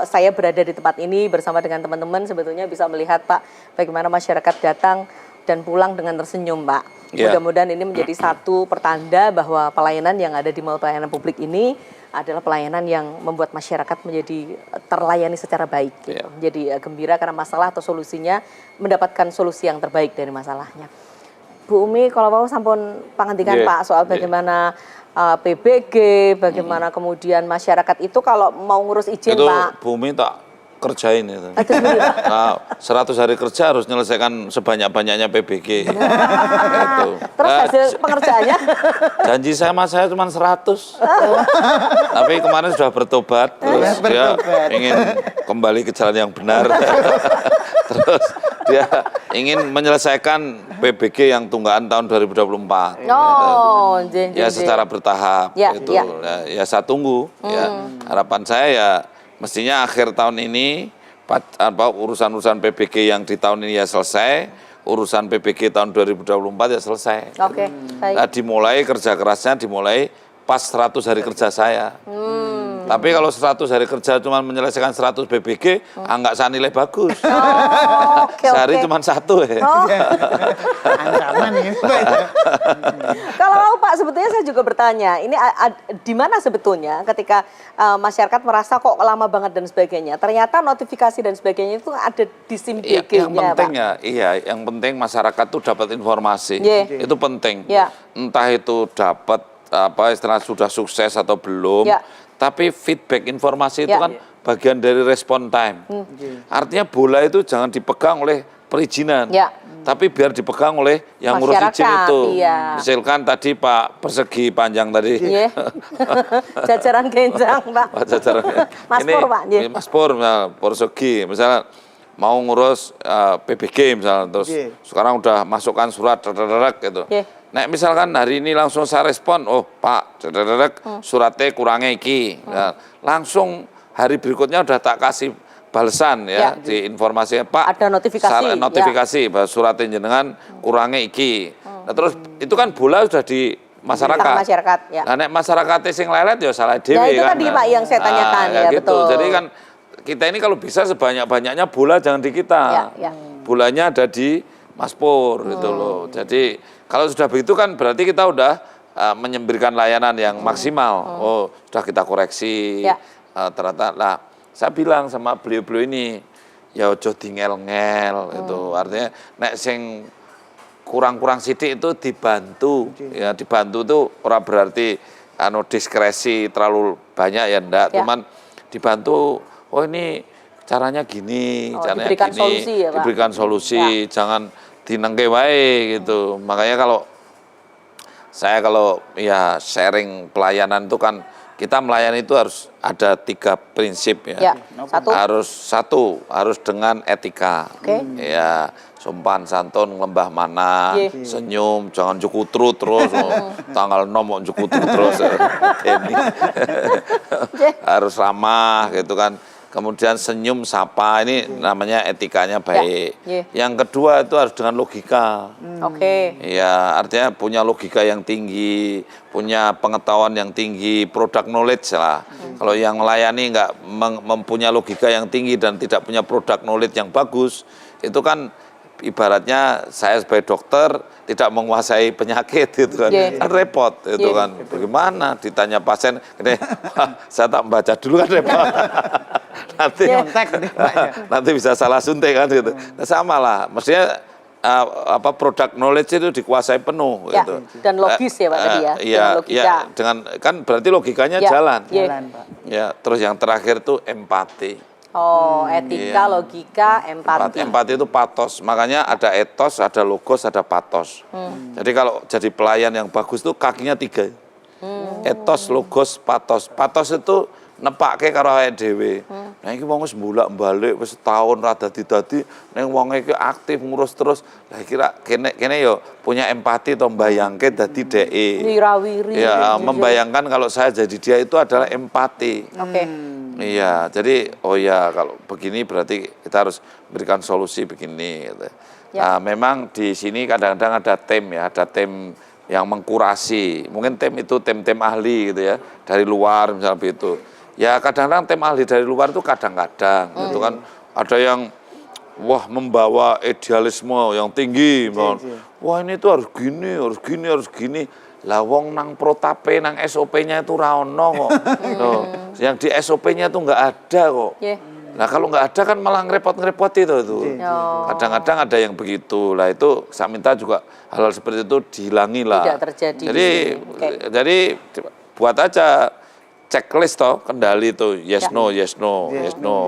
Speaker 2: saya berada di tempat ini bersama dengan teman-teman sebetulnya bisa melihat Pak bagaimana masyarakat datang dan pulang dengan tersenyum Pak.
Speaker 11: Ya.
Speaker 2: Mudah-mudahan ini menjadi satu pertanda bahwa pelayanan yang ada di Mall Pelayanan Publik ini adalah pelayanan yang membuat masyarakat menjadi terlayani secara baik. Gitu.
Speaker 11: Ya.
Speaker 2: Jadi gembira karena masalah atau solusinya mendapatkan solusi yang terbaik dari masalahnya. Bu Umi, kalau mau sampun pangandikan
Speaker 11: Nggih,
Speaker 2: Pak soal
Speaker 11: nggih.
Speaker 2: bagaimana PBG, bagaimana kemudian masyarakat itu kalau mau ngurus izin
Speaker 11: Itu
Speaker 2: Pak.
Speaker 11: bumi tak kerjain itu.
Speaker 2: Itu sendiri, Pak.
Speaker 11: Nah, 100 hari kerja harus menyelesaikan sebanyak-banyaknya PBG. Gitu.
Speaker 2: Terus hasil pengerjaannya?
Speaker 11: Janji sama saya cuma 100. Tapi kemarin sudah bertobat, terus dia ingin kembali ke jalan yang benar. Terus dia ingin menyelesaikan PBG yang tunggakan tahun 2024.
Speaker 2: Oh,
Speaker 11: Ya secara bertahap
Speaker 2: Ya,
Speaker 11: itu.
Speaker 2: ya.
Speaker 11: Ya saya tunggu ya. Harapan saya ya mestinya akhir tahun ini urusan-urusan PBG yang di tahun ini ya selesai, urusan PBG tahun 2024 ya selesai.
Speaker 2: Oke, baik.
Speaker 11: Nah, dimulai kerja kerasnya dimulai pas 100 hari kerja saya. Tapi kalau 100 hari kerja cuma menyelesaikan 100 PBG, nggak saya nilai bagus.
Speaker 2: Oh, oke,
Speaker 11: Sehari
Speaker 2: oke.
Speaker 11: cuma 1 ya.
Speaker 2: Oh.
Speaker 1: Ancaman ini.
Speaker 2: Kalau mau Pak, sebetulnya saya juga bertanya, ini di mana sebetulnya ketika masyarakat merasa kok lama banget dan sebagainya, ternyata notifikasi dan sebagainya itu ada di SIM
Speaker 11: Iya,
Speaker 2: BG-nya
Speaker 11: yang penting
Speaker 2: Pak.
Speaker 11: ya, iya, yang penting masyarakat tuh dapat informasi.
Speaker 2: Yeah.
Speaker 11: Itu penting.
Speaker 2: Yeah.
Speaker 11: Entah itu dapat istilah sudah sukses atau belum.
Speaker 2: Yeah.
Speaker 11: Tapi feedback informasi itu
Speaker 2: Yeah.
Speaker 11: kan bagian dari respon time. Artinya bola itu jangan dipegang oleh perizinan.
Speaker 2: Yeah.
Speaker 11: Tapi biar dipegang oleh yang ngurus izin
Speaker 2: Masyarakat,
Speaker 11: itu.
Speaker 2: iya.
Speaker 11: Misalkan tadi Pak Persegi Panjang tadi.
Speaker 2: Iya. Jajaran genjang Pak.
Speaker 11: Pak jajarannya.
Speaker 2: Mas Pur, Pak, nggih.
Speaker 11: Mas Pur, misalnya Persegi, misalnya mau ngurus PBG misalnya, terus sekarang udah masukkan surat gitu. Nah misalkan hari ini langsung saya respon, oh Pak, suratnya kurangnya iki. Nah, langsung hari berikutnya udah tak kasih balesan ya, di informasinya Pak.
Speaker 2: Ada notifikasi.
Speaker 11: Notifikasi bahwa suratnya jenengan kurangnya iki. Nah, terus itu kan bola sudah di
Speaker 2: masyarakat ya.
Speaker 11: Nah, nek masyarakat sing lelet ya salah dhewe
Speaker 2: Nah, itu
Speaker 11: kan.
Speaker 2: tadi Pak yang saya tanyakan ya,
Speaker 11: gitu.
Speaker 2: betul.
Speaker 11: Jadi kan kita ini kalau bisa sebanyak-banyaknya bola jangan di kita.
Speaker 2: Ya.
Speaker 11: Bolanya ada di Mas Pur gitu loh. Jadi kalau sudah begitu kan berarti kita udah memberikan layanan yang maksimal. Oh, sudah kita koreksi. Ternyata lah saya bilang sama beliau-beliau ini ya ojo dingel-ngel itu. Artinya nek sing kurang-kurang sidik itu dibantu. Ya dibantu itu ora berarti diskresi terlalu banyak ya enggak, cuman dibantu oh ini caranya gini, caranya
Speaker 2: diberikan
Speaker 11: gini,
Speaker 2: solusi ya, Pak?
Speaker 11: diberikan solusi, jangan dinengke wae gitu. Makanya kalau ya sharing pelayanan itu kan kita melayani itu harus ada 3 prinsip ya. Harus dengan etika. Ya, sopan santun lembah mana, senyum, jangan jukutru terus. Tanggal 6 mau jukutru terus. Harus ramah gitu kan. Kemudian senyum, sapa, ini namanya etikanya baik. Yang kedua itu harus dengan logika. Ya, artinya punya logika yang tinggi, punya pengetahuan yang tinggi, product knowledge lah. Kalau yang melayani nggak mempunyai logika yang tinggi dan tidak punya product knowledge yang bagus, itu kan ibaratnya saya sebagai dokter tidak menguasai penyakit itu kan, kan repot itu kan. Bagaimana ditanya pasien, ini, saya tak membaca dulu kan repot. nanti bisa salah suntik kan gitu. Nah, sama lah, maksudnya product knowledge itu dikuasai penuh gitu.
Speaker 2: Dan logis ya Pak tadi ya.
Speaker 11: Iya, dengan kan berarti logikanya jalan. Pak. Ya, terus yang terakhir tuh empati.
Speaker 2: Etika, logika, empati.
Speaker 11: Empati itu patos. Makanya ada etos, ada logos, ada patos. Jadi kalau jadi pelayan yang bagus tuh kakinya 3. Etos, logos, patos. Patos itu nepake karo awake dhewe. Nah iki wong wis bolak-balik wis setahun ra dadi-dadi ning wong iki aktif ngurus terus. Lah kira kene yo punya empati to mbayangke dadi dheke.
Speaker 2: Wirawiri.
Speaker 11: Ya, membayangkan kalau saya jadi dia itu adalah empati. Iya, jadi kalau begini berarti kita harus berikan solusi begini gitu. Nah, memang di sini kadang-kadang ada tim ya, ada tim yang mengkurasi. Mungkin tim itu tim ahli gitu ya, dari luar misalnya begitu. Ya kadang-kadang tim ahli dari luar itu kadang-kadang itu kan ada yang membawa idealisme yang tinggi, wah ini tuh harus gini. Lah wong nang protape nang SOP-nya itu ra ono kok. Loh, yang di SOP-nya tuh nggak ada kok. Nah kalau nggak ada kan malah ngerepot-ngerepot itu. Kadang-kadang ada yang begitu. Lah itu saya minta juga hal-hal seperti itu dihilangi lah.
Speaker 2: Tidak terjadi.
Speaker 11: Jadi buat aja checklist toh kendali itu yes no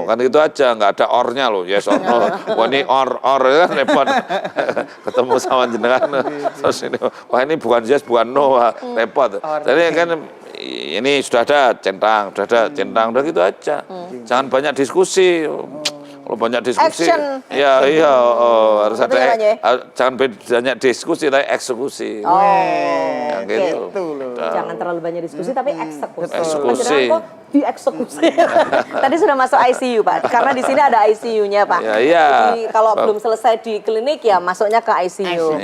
Speaker 11: kan itu aja, nggak ada or-nya loh, yes or no. Wah ini or kan repot. Ketemu sama jenengan terus ini wah ini bukan yes bukan no, repot. Jadi kan ini sudah ada centang udah gitu aja. Jangan banyak diskusi. Kalau banyak diskusi, harus ada. Jangan banyak diskusi, tapi eksekusi. Gitu.
Speaker 2: Jangan terlalu banyak diskusi, tapi eksekusi. Dieksekusi. Tadi sudah masuk ICU Pak, karena di sini ada ICU-nya Pak. Jadi kalau belum selesai di klinik ya masuknya ke ICU.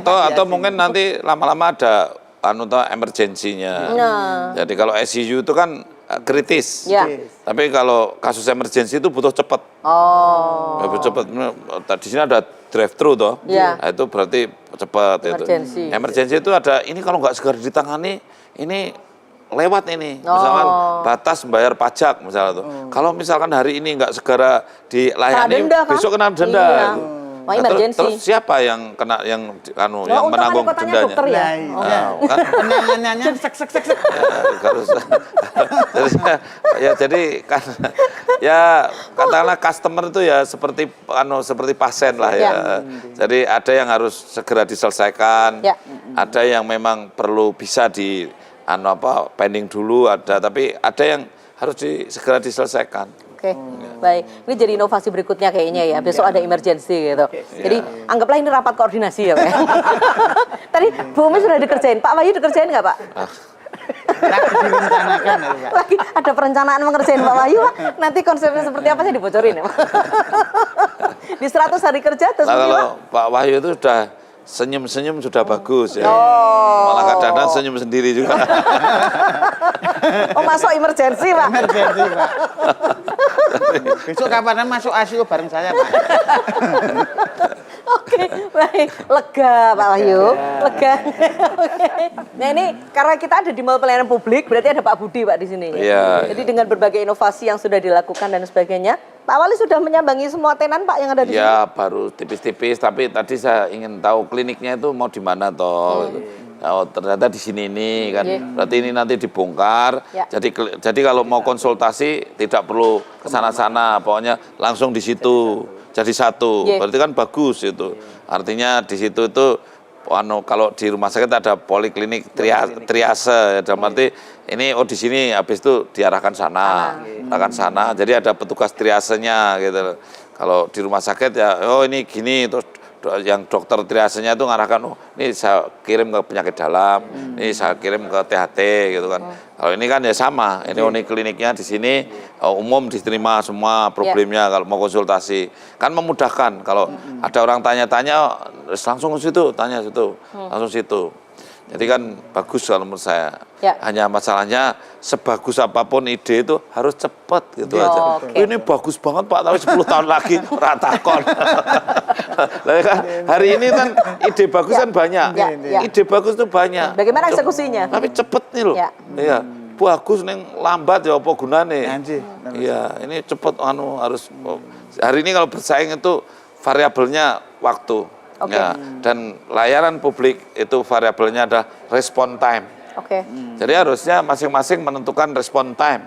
Speaker 11: Atau mungkin nanti lama-lama ada emergensinya. Jadi kalau ICU itu kan kritis. Tapi kalau kasus emergensi itu butuh cepat. Cepat. Di sini ada drive-thru toh. Nah, itu berarti cepat itu. Emergensi itu ada ini kalau nggak segera ditangani ini lewat ini. Misalkan batas membayar pajak misalnya tuh. Kalau misalkan hari ini nggak segera dilayani besok kena denda. Terus siapa yang kena yang menanggung dendanya?
Speaker 1: Penanganannya
Speaker 11: jadi kan ya katakanlah customer itu ya seperti pasien lah ya. Jadi ada yang harus segera diselesaikan, ada yang memang perlu bisa di pending dulu tapi ada yang harus segera diselesaikan.
Speaker 2: Baik. Ini jadi inovasi berikutnya kayaknya ya. Besok ada emergency gitu. Jadi anggaplah ini rapat koordinasi ya Pak. Tadi Bu Umi sudah dikerjain. Pak Wahyu dikerjain nggak Pak?
Speaker 1: Lagi direncanakan ya Pak.
Speaker 2: Lagi ada perencanaan mengerjain Pak Wahyu Pak. Nanti konsepnya seperti apa saya dibocorin ya Pak. Di 100 hari kerja terus
Speaker 11: kalau Pak Wahyu itu sudah senyum-senyum sudah bagus ya.
Speaker 2: Oh.
Speaker 11: Malah kadang-kadang senyum sendiri juga.
Speaker 2: Oh, masuk emergency, Pak.
Speaker 1: Emergency, Pak. Besok kapan masuk ICU bareng saya, Pak?
Speaker 2: Oke, baik. Lega, Pak Wahyu. Lega. Oke. Nah, ini karena kita ada di Mall Pelayanan Publik, berarti ada Pak Budi, Pak, di sini.
Speaker 11: Iya.
Speaker 2: Jadi dengan berbagai inovasi yang sudah dilakukan dan sebagainya, Pak Wali sudah menyambangi semua tenan, Pak, yang ada di sini?
Speaker 11: Ya, baru tipis-tipis, tapi tadi saya ingin tahu kliniknya itu mau di mana toh. Oh, ternyata di sini ini kan. Berarti ini nanti dibongkar.
Speaker 2: Ya.
Speaker 11: Jadi kalau mau konsultasi tidak perlu ke sana-sana, pokoknya langsung di situ. Jadi satu. Berarti kan bagus itu. Artinya di situ itu kalau di rumah sakit ada poliklinik triase, dalam arti ini di sini habis itu diarahkan sana, jadi ada petugas triasenya gitu. Kalau di rumah sakit ya ini gini, terus yang dokter triasenya itu ngarahkan ini saya kirim ke penyakit dalam, ini saya kirim ke THT gitu kan. Kalau ini kan ya sama, ini kliniknya di sini umum diterima semua problemnya kalau mau konsultasi. Kan memudahkan kalau ada orang tanya-tanya langsung ke situ, tanya situ, langsung situ. Jadi kan bagus kalau menurut saya. Hanya masalahnya sebagus apapun ide itu harus cepat gitu aja. Ini bagus banget Pak, tapi 10 tahun lagi ratakon. Kan hari ini kan ide bagus kan banyak. Ide bagus itu banyak.
Speaker 2: Bagaimana eksekusinya?
Speaker 11: Tapi cepet nih loh. Iya. Bagus neng lambat ya apa gunane? Iya, ini cepet harus hari ini kalau bersaing itu variabelnya waktu. Ya, dan layanan publik itu variabelnya ada respon time. Jadi harusnya masing-masing menentukan respon time.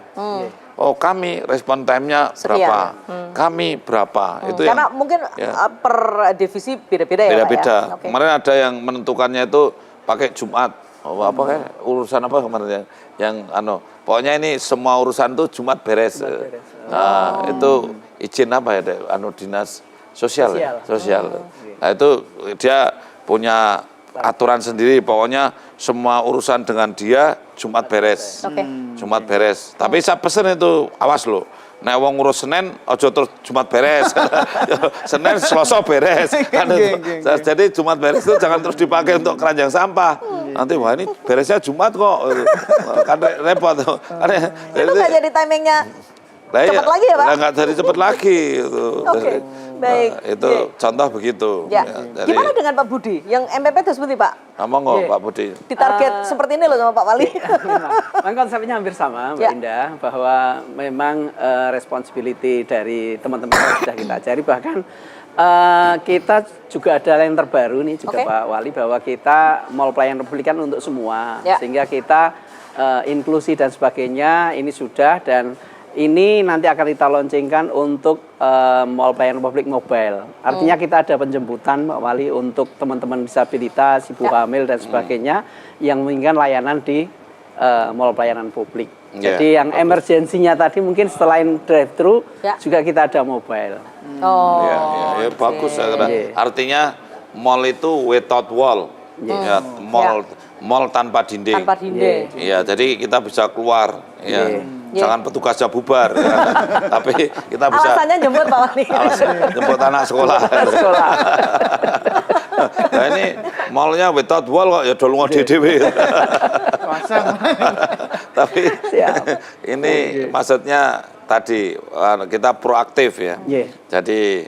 Speaker 11: Oh kami respon time-nya berapa? Kami berapa? Itu
Speaker 2: karena
Speaker 11: yang,
Speaker 2: mungkin per divisi beda-beda ya,
Speaker 11: beda-beda.
Speaker 2: Pak ya?
Speaker 11: Kemarin ada yang menentukannya itu pakai Jumat. Apa kayak urusan apa kemarin yang pokoknya ini semua urusan tuh Jumat beres. Nah, itu izin apa ya dinas sosial. Nah itu dia punya aturan sendiri, pokoknya semua urusan dengan dia Jumat beres. Jumat beres. Tapi saya pesen itu, awas loh. Nek wong ngurus Senin, ojo terus Jumat beres. Senin, Selasa beres. Jadi Jumat beres itu jangan terus dipakai untuk keranjang sampah. Nanti wah ini beresnya Jumat kok. Kan repot.
Speaker 2: Itu nggak jadi timingnya cepat lagi ya Pak?
Speaker 11: Nggak jadi cepat lagi.
Speaker 2: Baik.
Speaker 11: Itu contoh begitu.
Speaker 2: Ya. Gimana dengan Pak Budi? Yang MPP itu seperti Pak?
Speaker 11: Ngomong Pak Budi.
Speaker 2: Ditarget seperti ini loh sama Pak Wali.
Speaker 7: Memang konsepnya hampir sama Mbak Indah, bahwa memang responsibility dari teman-teman sudah kita cari. Bahkan kita juga ada yang terbaru nih juga Pak Wali, bahwa kita Mall Pelayanan Publik kan untuk semua. Sehingga kita inklusi dan sebagainya ini sudah, dan ini nanti akan kita launchingkan untuk Mall Pelayanan Publik Mobile. Artinya kita ada penjemputan Pak Wali untuk teman-teman disabilitas, ibu hamil dan sebagainya yang menginginkan layanan di Mall Pelayanan Publik. Jadi yang emergensinya tadi mungkin selain drive-thru juga kita ada mobile.
Speaker 11: Ya, bagus ya. Artinya mall itu without wall. Ya, mall tanpa dinding.
Speaker 2: Tanpa dinding.
Speaker 11: Iya, jadi kita bisa keluar. Ya. Jangan petugasnya bubar, ya. Tapi kita bisa.
Speaker 2: Alasannya jemput Pak Wali.
Speaker 11: Jemput anak sekolah. Nah ini mallnya without wall kok ya dol ngode dhewe. Tapi ini maksudnya tadi kita proaktif ya. Jadi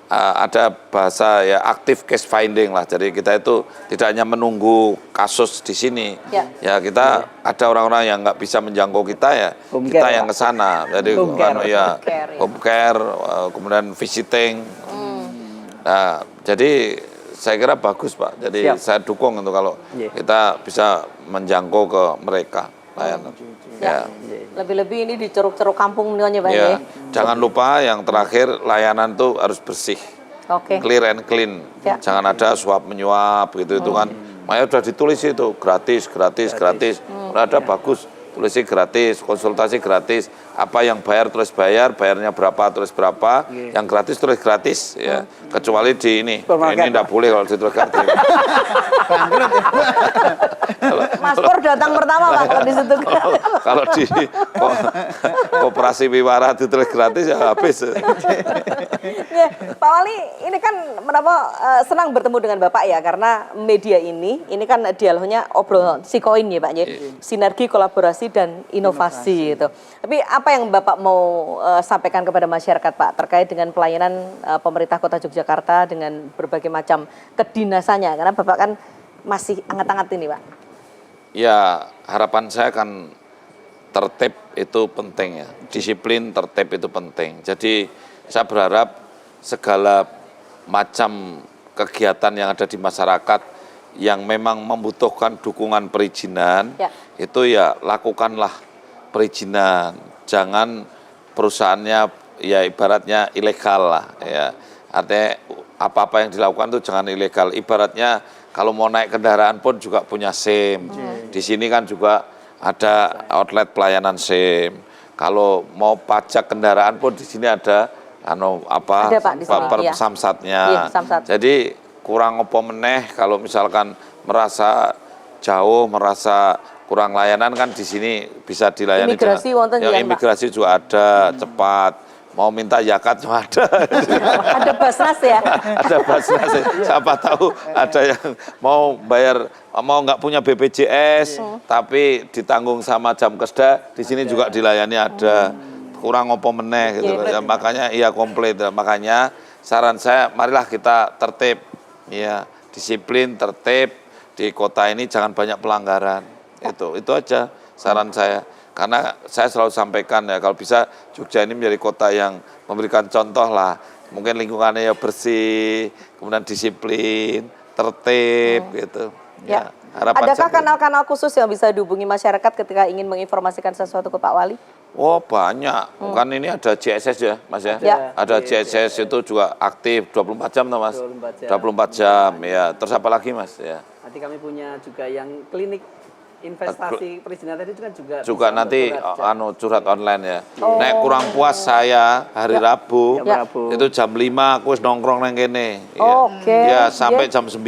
Speaker 11: ada bahasa ya active case finding lah. Jadi kita itu tidak hanya menunggu kasus di sini. Ya kita ada orang-orang yang nggak bisa menjangkau kita ya. Kita yang ke sana. Jadi home care, kemudian visiting. Nah, jadi saya kira bagus Pak. Jadi saya dukung untuk kalau kita bisa menjangkau ke mereka layanan.
Speaker 2: Lebih-lebih ini di ceruk-ceruk kampung namanya Pak.
Speaker 11: Jangan lupa yang terakhir layanan tuh harus bersih. Clear and clean. Jangan ada suap menyuap gitu itu kan. Makanya sudah ditulis itu gratis. Udah ada bagus. Tulisi gratis, konsultasi gratis, apa yang bayar terus bayar, bayarnya berapa terus berapa, yang gratis terus gratis ya. Kecuali di ini enggak boleh kalau di terus gratis.
Speaker 2: Mas Pur datang pertama Pak kalau di situ.
Speaker 11: Kalau di koperasi Wiwara di terus gratis ya habis.
Speaker 2: Ya, Pak Wali, ini kan menapa senang bertemu dengan Bapak ya, karena media ini kan dialognya obrol sikoin ya Pak ya, sinergi, kolaborasi dan inovasi itu. Tapi apa yang Bapak mau sampaikan kepada masyarakat Pak terkait dengan pelayanan pemerintah Kota Yogyakarta dengan berbagai macam kedinasannya, karena Bapak kan masih hangat-hangat ini Pak.
Speaker 11: Ya, harapan saya kan tertib itu penting ya, disiplin tertib itu penting. Jadi saya berharap segala macam kegiatan yang ada di masyarakat yang memang membutuhkan dukungan perizinan, itu ya lakukanlah perizinan. Jangan perusahaannya ya ibaratnya ilegal lah ya. Artinya apa-apa yang dilakukan itu jangan ilegal. Ibaratnya kalau mau naik kendaraan pun juga punya SIM. Di sini kan juga ada outlet pelayanan SIM. Kalau mau pajak kendaraan pun di sini ada samsatnya. Jadi kurang opo meneh kalau misalkan merasa jauh, merasa kurang layanan kan di sini bisa dilayani.
Speaker 2: Imigrasi wonten ya,
Speaker 11: imigrasi juga ada cepat. Mau minta zakat juga ada.
Speaker 2: Ada Basnas ya?
Speaker 11: Ada Basnas. Siapa tahu ada yang mau bayar, mau nggak punya BPJS, tapi ditanggung sama Jamkesda, di sini juga dilayani ada. Kurang opo meneh gitu. Ya, makanya iya komplit. Makanya saran saya marilah kita tertib ya, disiplin, tertib di kota ini, jangan banyak pelanggaran. Itu aja saran saya. Karena saya selalu sampaikan ya, kalau bisa Jogja ini menjadi kota yang memberikan contoh lah. Mungkin lingkungannya ya bersih, kemudian disiplin, tertib gitu. Ya, harapan
Speaker 2: adakah kanal-kanal khusus yang bisa dihubungi masyarakat ketika ingin menginformasikan sesuatu ke Pak Wali?
Speaker 11: Oh banyak, kan ini ada JSS ya Mas ya, ada JSS itu juga aktif 24 jam toh Mas, 24 jam ya. Terus apa lagi Mas ya?
Speaker 7: Nanti kami punya juga yang klinik investasi perizinan tadi itu kan juga
Speaker 11: nanti curhat online ya. Nek kurang puas saya hari Rabu itu jam 5 aku wis nongkrong nang kene ya sampai jam 9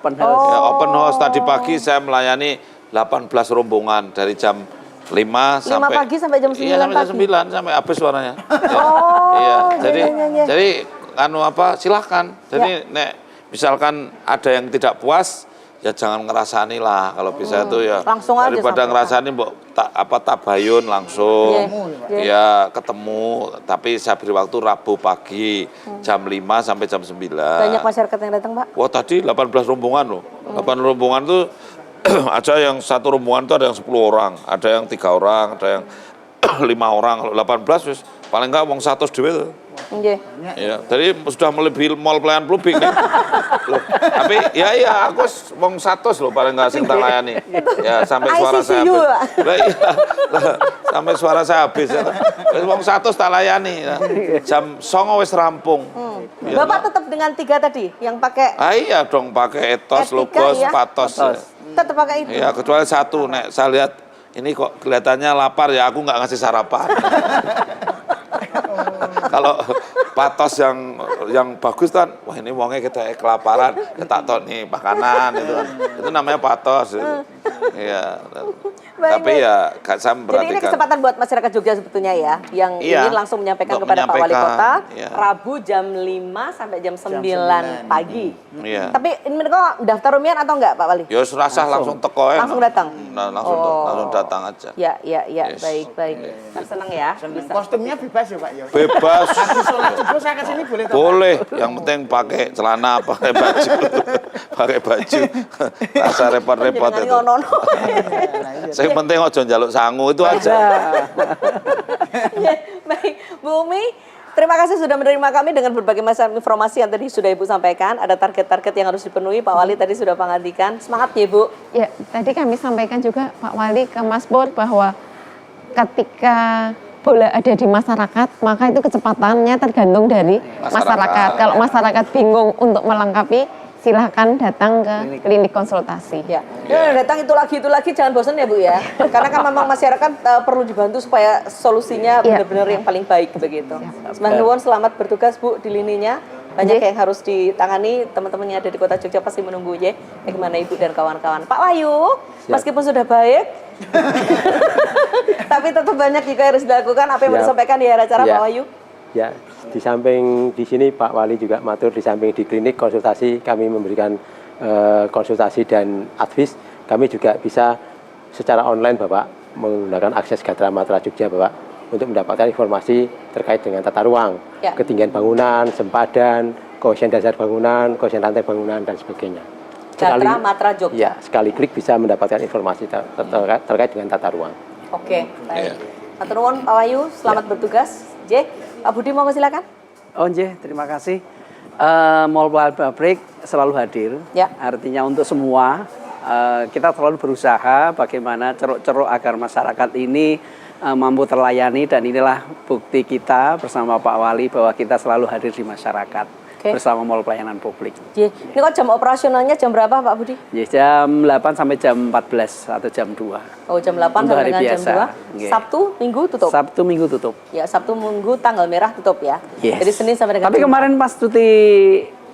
Speaker 11: open house. Tadi pagi saya melayani 18 rombongan dari jam 5
Speaker 2: pagi sampai jam 9
Speaker 11: iya, sampai jam 9 sampai habis suaranya. Jadi silahkan. Jadi nek misalkan ada yang tidak puas ya jangan ngerasani lah, kalau bisa itu ya
Speaker 2: langsung
Speaker 11: daripada ngerasani tabayun langsung ya ketemu. Tapi saya beri waktu Rabu pagi jam 5 sampai jam 9.
Speaker 2: Banyak masyarakat yang datang Pak?
Speaker 11: Wah tadi 18 rombongan loh. 8 rombongan tuh ada yang satu rombongan itu ada yang 10 orang, ada yang 3 orang, ada yang 5 orang. Kalau 18 paling enggak wong 100 dhewe tuh. Ya, jadi sudah melebihi mall pelayanan publik nih. Loh, tapi ya aku wong 100 loh paling enggak sing tak layani. Ya sampai suara saya habis. Sampai suara saya habis ya. Wong 100 tak layani. Ya. Jam 09.00 wis rampung. Ya,
Speaker 2: Bapak tetap dengan 3 tadi yang pakai?
Speaker 11: Iya dong, pakai etos, logos, patos. Ya.
Speaker 2: Tetap pakai itu.
Speaker 11: Ya, kecuali satu, nek saya lihat ini kok kelihatannya lapar ya aku nggak ngasih sarapan. Kalau patos yang bagus kan, wah ini wongnya kita kelaparan, kita tahu nih makanan itu namanya patos. Iya. Tapi ya saya memperhatikan.
Speaker 2: Jadi ini kesempatan buat masyarakat Jogja sebetulnya ya, yang ingin langsung menyampaikan kepada Pak Wali Kota, Rabu jam 5 sampai jam 9 pagi.
Speaker 11: Iya.
Speaker 2: Tapi ini kok daftar rumian atau enggak Pak Wali?
Speaker 11: Ya serasa langsung teko ya.
Speaker 2: Langsung datang.
Speaker 11: Nah, langsung datang aja.
Speaker 2: Ya, baik. Kan senang ya. Bisa.
Speaker 1: Kostumnya bebas ya Pak ya.
Speaker 11: Bebas.
Speaker 1: Habis sholat subuh saya kesini boleh.
Speaker 11: Boleh, yang penting pakai celana, pakai baju. Pakai baju. Rasa repot-repot itu. Yang penting ojo njaluk sangu itu aja.
Speaker 2: Ya, baik, Bu Umi, terima kasih sudah menerima kami dengan berbagai macam informasi yang tadi sudah Ibu sampaikan. Ada target-target yang harus dipenuhi, Pak Wali tadi sudah mengartikan. Semangat ya Bu.
Speaker 4: Ya, tadi kami sampaikan juga Pak Wali ke Mas Pur bahwa ketika bola ada di masyarakat, maka itu kecepatannya tergantung dari masyarakat. Kalau masyarakat bingung untuk melengkapi, silahkan datang ke klinik konsultasi.
Speaker 2: Ya, datang itu lagi jangan bosan ya Bu ya. Karena kan memang masyarakat perlu dibantu supaya solusinya benar-benar yang paling baik begitu. Sembah nuwun, selamat bertugas Bu di lininya. Banyak yang harus ditangani, teman-temannya ada di Kota Jogja pasti menunggu ya. Bagaimana Ibu dan kawan-kawan. Pak Wahyu, meskipun sudah baik, tapi tetap banyak juga harus dilakukan. Apa yang mau disampaikan di acara Pak Wahyu?
Speaker 5: Ya, di samping di sini Pak Wali juga matur, di samping di klinik konsultasi kami memberikan konsultasi dan advis, kami juga bisa secara online Bapak menggunakan akses Gatra Matra Jogja Bapak untuk mendapatkan informasi terkait dengan tata ruang, ketinggian bangunan, sempadan, koefisien dasar bangunan, koefisien lantai bangunan dan sebagainya.
Speaker 2: Gatra Matra Jogja.
Speaker 5: Ya, sekali klik bisa mendapatkan informasi terkait dengan tata ruang.
Speaker 2: Oke, baik. Matur nuwun Pak Wahyu, selamat bertugas. J, Pak Budi mau silakan.
Speaker 7: Oh J, terima kasih. Mall Pabrik selalu hadir.
Speaker 2: Ya.
Speaker 7: Artinya untuk semua kita selalu berusaha bagaimana ceruk-ceruk agar masyarakat ini mampu terlayani, dan inilah bukti kita bersama Pak Wali bahwa kita selalu hadir di masyarakat bersama Mall Pelayanan Publik.
Speaker 2: Ini kok jam operasionalnya jam berapa Pak Budi?
Speaker 7: Jam 8 sampai jam 14 atau jam 2.
Speaker 2: Oh, jam 8 sampai dengan jam 2. Sabtu, Minggu tutup?
Speaker 7: Sabtu, Minggu tutup.
Speaker 2: Ya, Sabtu, Minggu tanggal merah tutup ya.
Speaker 7: Yes.
Speaker 2: Jadi Senin sampai dengan
Speaker 7: Tapi kemarin pas cuti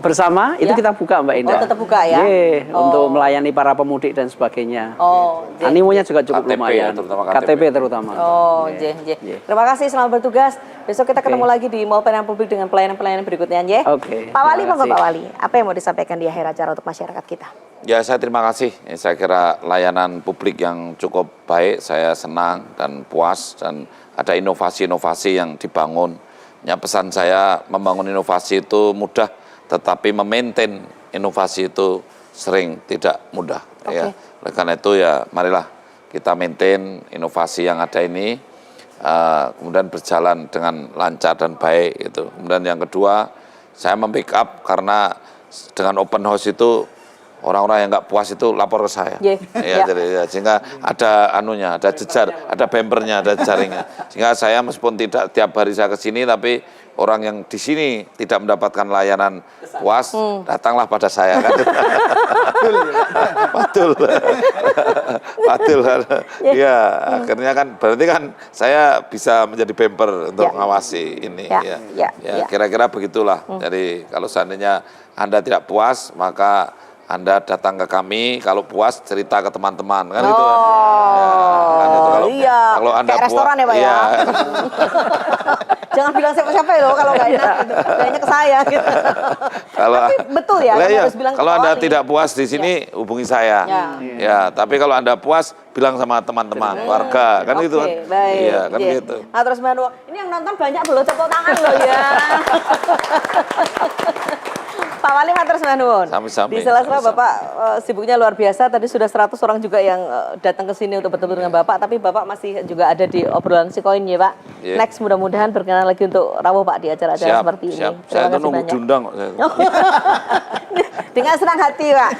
Speaker 7: bersama itu kita buka Mbak Indah.
Speaker 2: Oh, tetap buka ya?
Speaker 7: Untuk melayani para pemudik dan sebagainya.
Speaker 2: Oh,
Speaker 7: animonya juga cukup
Speaker 11: KTP
Speaker 7: lumayan.
Speaker 11: terutama
Speaker 7: KTP terutama.
Speaker 2: Oh, terima kasih, selamat bertugas. Besok kita ketemu lagi di Mall Pelayanan Publik dengan pelayanan-pelayanan berikutnya ya. Pak Wali, monggo Pak Wali. Apa yang mau disampaikan di akhir acara untuk masyarakat kita?
Speaker 11: Ya, saya terima kasih. Saya kira layanan publik yang cukup baik, saya senang dan puas, dan ada inovasi-inovasi yang dibangun. Ya, pesan saya, membangun inovasi itu mudah, tetapi memaintain inovasi itu sering tidak mudah. Ya. Oleh karena itu ya marilah kita maintain inovasi yang ada ini, kemudian berjalan dengan lancar dan baik itu. Kemudian yang kedua, saya membackup karena dengan open house itu orang-orang yang nggak puas itu lapor ke saya. Jadi sehingga ada anunya, ada jejar, ada bempernya, ada jaringnya. Sehingga saya meskipun tidak tiap hari saya ke sini, tapi orang yang di sini tidak mendapatkan layanan puas, datanglah pada saya kan. Betul. Ya, akhirnya kan berarti kan saya bisa menjadi bemper untuk ngawasi ini. Ya, kira-kira begitulah. Jadi kalau seandainya Anda tidak puas, maka Anda datang ke kami, kalau puas cerita ke teman-teman kan gitu. Kan itu kalau Anda
Speaker 2: kayak restoran ya Pak ya. Jangan bilang siapa-siapa loh kalau nggak enak gitu. Kayaknya ke saya gitu. Tapi betul ya, harus bilang
Speaker 11: kalau Anda tidak puas di sini hubungi saya. Ya, tapi kalau Anda puas bilang sama teman-teman, warga kan gitu kan.
Speaker 2: Baik.
Speaker 11: Iya, kan gitu.
Speaker 2: Nah, terus Manu, ini yang nonton banyak belum tepuk tangan loh ya. Pak Wali matur nuwun. Di sela-sela Bapak sibuknya luar biasa. Tadi sudah 100 orang juga yang datang ke sini untuk bertemu dengan Bapak, tapi Bapak masih juga ada di obrolan si koin ya Pak. Next mudah-mudahan berkenan lagi untuk rawuh Pak di acara-acara seperti ini.
Speaker 11: Saya itu nunggu diundang kok.
Speaker 2: Dengan senang hati Pak.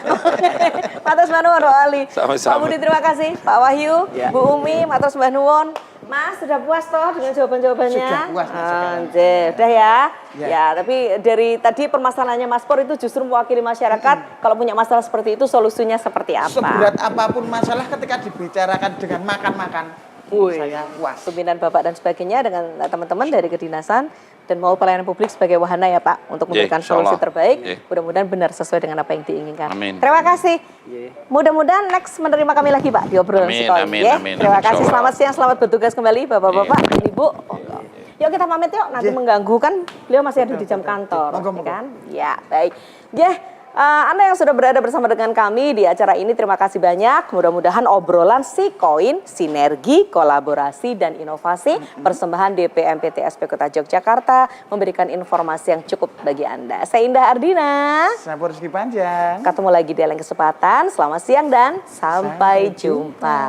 Speaker 2: Matur nuwun Pak Wali. Pak Budi terima kasih. Pak Wahyu, Bu Umi, matur nuwun. Mas, sudah puas toh dengan jawaban-jawabannya?
Speaker 1: Sudah puas, Mas.
Speaker 2: Udah ya? Ya, tapi dari tadi permasalahannya Mas Pur itu justru mewakili masyarakat. Kalau punya masalah seperti itu, solusinya seperti apa?
Speaker 1: Seberat apapun masalah ketika dibicarakan dengan makan-makan, saya puas.
Speaker 2: Pimpinan Bapak dan sebagainya dengan teman-teman dari kedinasan dan Mall Pelayanan Publik sebagai wahana ya Pak untuk memberikan solusi terbaik. Mudah-mudahan benar sesuai dengan apa yang diinginkan.
Speaker 11: Amin.
Speaker 2: Terima kasih. Mudah-mudahan next menerima kami lagi Pak di obrolan sekolah. Terima kasih. Selamat siang, selamat bertugas kembali Bapak-bapak, Ibu. Yuk kita pamit yuk, nanti mengganggu kan beliau masih ada di jam kantor. Kan? Ya, baik. Anda yang sudah berada bersama dengan kami di acara ini, terima kasih banyak. Mudah-mudahan obrolan si koin, sinergi, kolaborasi, dan inovasi persembahan DPMPT SP Kota Yogyakarta memberikan informasi yang cukup bagi Anda. Saya Indah Ardina.
Speaker 1: Saya Rizky Panjang.
Speaker 2: Ketemu lagi di lain kesempatan. Selamat siang dan sampai jumpa.